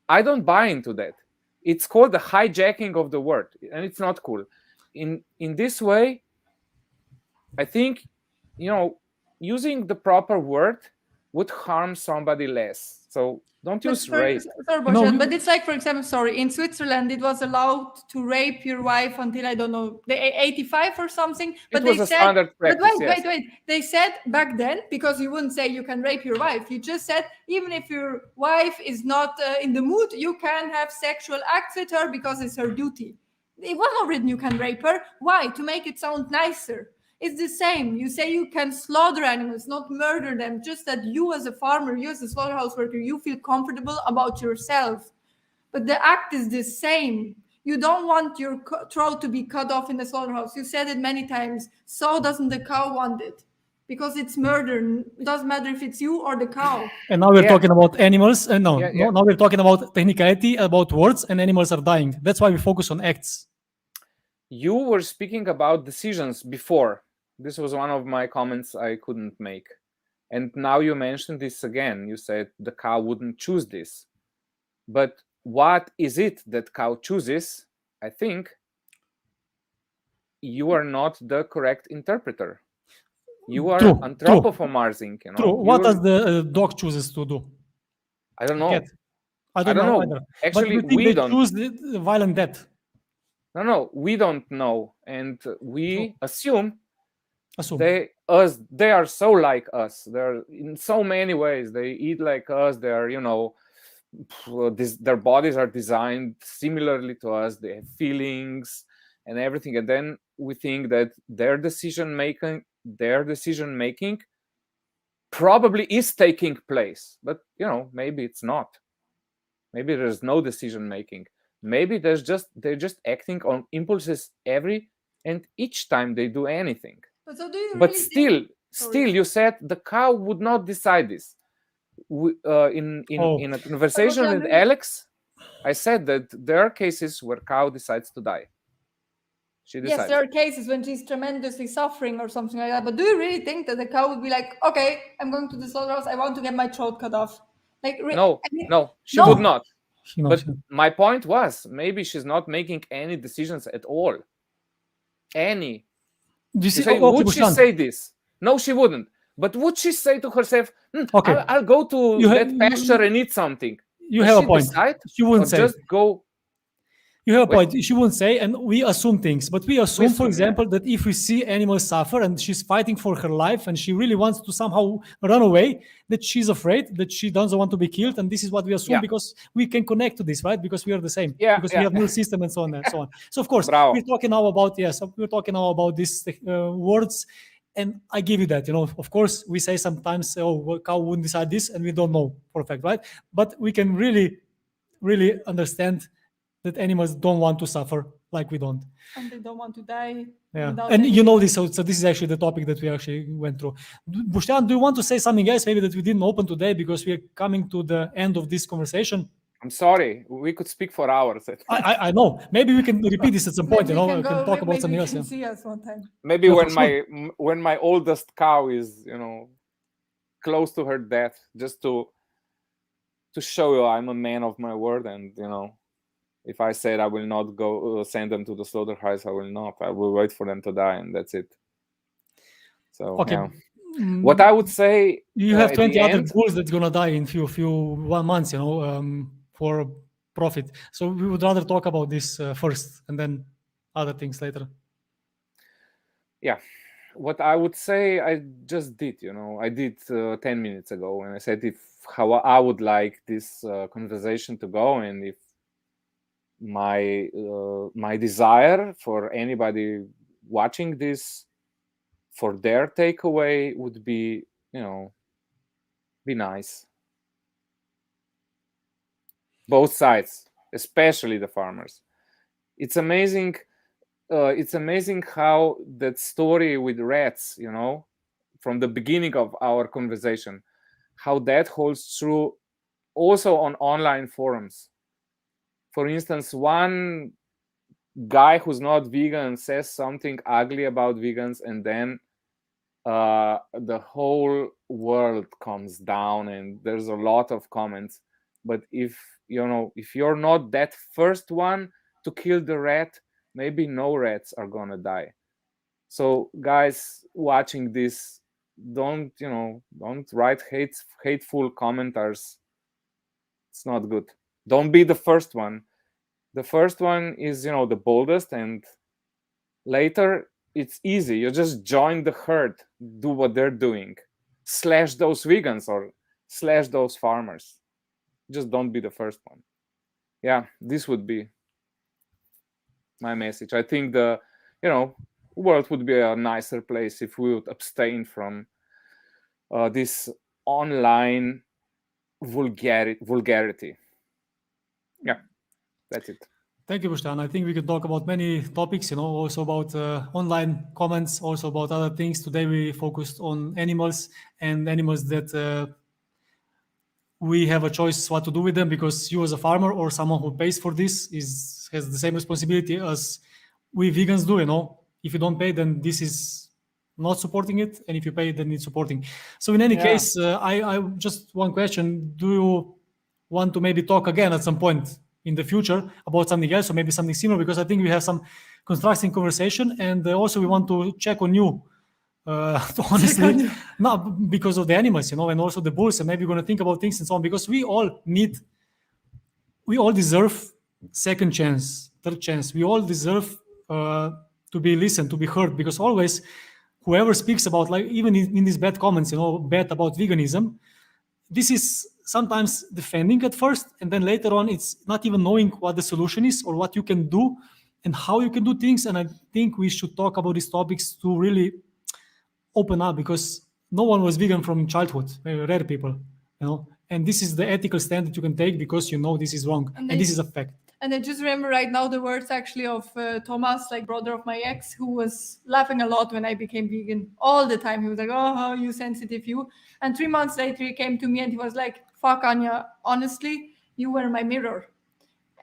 I don't buy into that. It's called the hijacking of the word, and it's not cool. In this way, I think, using the proper word would harm somebody less. So don't use rape. Sorry, Boštjan, but it's like, for example, in Switzerland, it was allowed to rape your wife until, I don't know, the 85 or something. But it was a standard practice. But wait. They said back then, because you wouldn't say you can rape your wife, you just said, even if your wife is not in the mood, you can have sexual acts with her because it's her duty. It was not written you can rape her. Why? To make it sound nicer. It's the same. You say you can slaughter animals, not murder them. Just that you as a farmer, you as a slaughterhouse worker, you feel comfortable about yourself. But the act is the same. You don't want your throat to be cut off in the slaughterhouse. You said it many times. So doesn't the cow want it. Because it's murder. It doesn't matter if it's you or the cow. And now we're talking about animals. Now we're talking about technicality, about words, and animals are dying. That's why we focus on acts. You were speaking about decisions before. This was one of my comments I couldn't make. And now you mentioned this again. You said the cow wouldn't choose this. But what is it that cow chooses? I think you are not the correct interpreter. You are anthropomorphizing. True. What does the dog chooses to do? I don't know. I don't know either. Actually, but we don't choose the violent death. No, we don't know. And we assume. They are so like us. They're in so many ways. They eat like us. They're their bodies are designed similarly to us. They have feelings and everything. And then we think that their decision making probably is taking place. But maybe it's not. Maybe there's no decision making. Maybe they're just acting on impulses every and each time they do anything. But still, you said the cow would not decide this. In a conversation with Alex, I said that there are cases where cow decides to die. She decides. Yes, there are cases when she's tremendously suffering or something like that. But do you really think that the cow would be like, okay, I'm going to the slaughterhouse, I want to get my throat cut off? No, she would not. But my point was, maybe she's not making any decisions at all. Any. Would she say this? No, she wouldn't. But would she say to herself, I'll go to that pasture and eat something? You have a point. She wouldn't say. Just go. You have a point. She wouldn't say, and we assume things. But we assume, for example, that if we see animals suffer and she's fighting for her life and she really wants to somehow run away, that she's afraid, that she doesn't want to be killed. And this is what we assume because we can connect to this, right? Because we are the same. Because we have nervous system and so on and so on. So, of course, we're talking now about these words. And I give you that, of course, we say sometimes, cow wouldn't decide this, and we don't know for a fact, right? But we can really, really understand that animals don't want to suffer like we don't. And they don't want to die. Yeah. And this, so this is actually the topic that we actually went through. Boštjan, do you want to say something else maybe that we didn't open today because we are coming to the end of this conversation? I'm sorry, we could speak for hours. I know. Maybe we can repeat this at some point. We can talk about something else. See us one time. Maybe when my oldest cow is, close to her death, just to show you I'm a man of my word, and if I said I will not go send them to the slaughterhouse, I will not. I will wait for them to die, and that's it. So okay. What I would say You have at 20 the other end, bulls that's gonna die in few 1 month, for profit. So we would rather talk about this first, and then other things later. yeah, what I would say, I just did. I did 10 minutes ago, and I said how I would like this conversation to go, and if my desire for anybody watching this, for their takeaway would be, be nice. Both sides, especially the farmers. It's amazing. It's amazing how that story with rats, from the beginning of our conversation, how that holds true also on online forums. For instance, one guy who's not vegan says something ugly about vegans, and then the whole world comes down, and there's a lot of comments. But if you're not that first one to kill the rat, maybe no rats are gonna die. So guys watching this, don't write hateful commenters. It's not good. Don't be the first one. The first one is the boldest, and later it's easy. You just join the herd, do what they're doing, slash those vegans or slash those farmers. Just don't be the first one. Yeah, this would be my message. I think the world would be a nicer place if we would abstain from this online vulgarity. Yeah, that's it. Thank you, Boštjan. I think we can talk about many topics, also about online comments, also about other things. Today we focused on animals, and animals that we have a choice what to do with them, because you as a farmer or someone who pays for this has the same responsibility as we vegans do. If you don't pay, then this is not supporting it, and if you pay, then it's supporting. So in any case, I just one question: do you want to maybe talk again at some point in the future about something else, or maybe something similar? Because I think we have some constructive conversation, and also we want to check on you. Honestly, not because of the animals, and also the bulls, and maybe we're going to think about things and so on, because we all deserve second chance, third chance. We all deserve to be listened, to be heard, because always whoever speaks about, like even in these bad comments, bad about veganism, this is sometimes defending at first, and then later on it's not even knowing what the solution is or what you can do and how you can do things. And I think we should talk about these topics to really open up, because no one was vegan from childhood, rare people, and this is the ethical stand that you can take, because this is wrong, and this is a fact. And I just remember right now the words actually of Thomas, like brother of my ex, who was laughing a lot when I became vegan all the time. He was like, "Oh, how you sensitive you." And 3 months later he came to me and he was like, "Fuck, Anya, honestly, you were my mirror.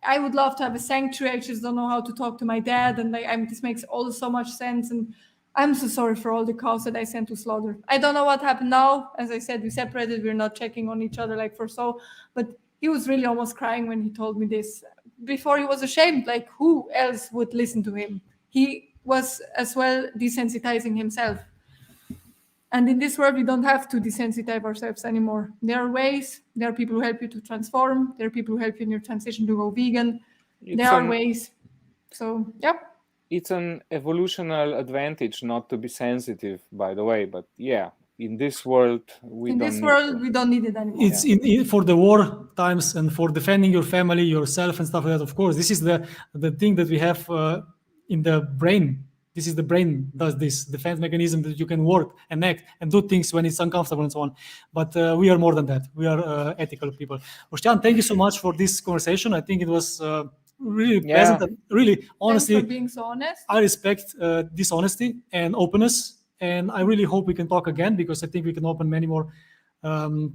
I would love to have a sanctuary. I just don't know how to talk to my dad. And this makes all so much sense. And I'm so sorry for all the cows that I sent to slaughter. I don't know what happened now. As I said, we separated. We're not checking on each other like for so. But he was really almost crying when he told me this. Before he was ashamed. Like, who else would listen to him? He was as well desensitizing himself. And in this world, we don't have to desensitize ourselves anymore. There are ways. There are people who help you to transform. There are people who help you in your transition to go vegan. There are ways. So, yeah. It's an evolutionary advantage not to be sensitive, by the way. But yeah, in this world, we don't need it anymore. It's for the war times and for defending your family, yourself, and stuff like that. Of course, this is the thing that we have in the brain. This is the brain does this defense mechanism that you can work and act and do things when it's uncomfortable and so on. But we are more than that. We are ethical people. Boštjan, thank you so much for this conversation. I think it was really pleasant and really, honestly, thanks for being so honest. I respect this honesty and openness, and I really hope we can talk again, because I think we can open many more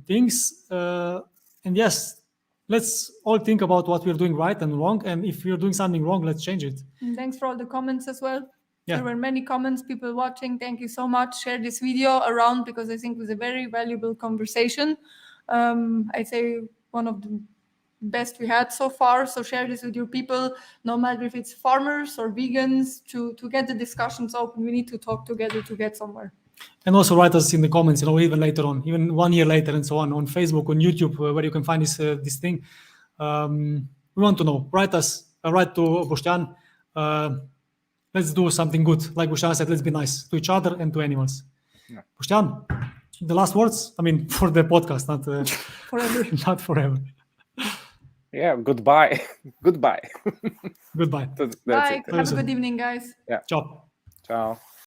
things. And yes, let's all think about what we're doing right and wrong, and if we're doing something wrong, let's change it. And thanks for all the comments as well. Yeah. There were many comments, people watching. Thank you so much. Share this video around, because I think it was a very valuable conversation. I'd say one of the best we had so far. So share this with your people, no matter if it's farmers or vegans, to get the discussions open. We need to talk together to get somewhere. And also write us in the comments, even later on, even 1 year later and so on Facebook, on YouTube, where you can find this thing. We want to know. Write to Boštjan. Let's do something good. Like Boštjan said, let's be nice to each other and to animals. Yeah. Boštjan, the last words? I mean, for the podcast, not Forever. not forever. Yeah, goodbye. Goodbye. Goodbye. That's Bye. it. Have a good evening, guys. Ciao. Ciao.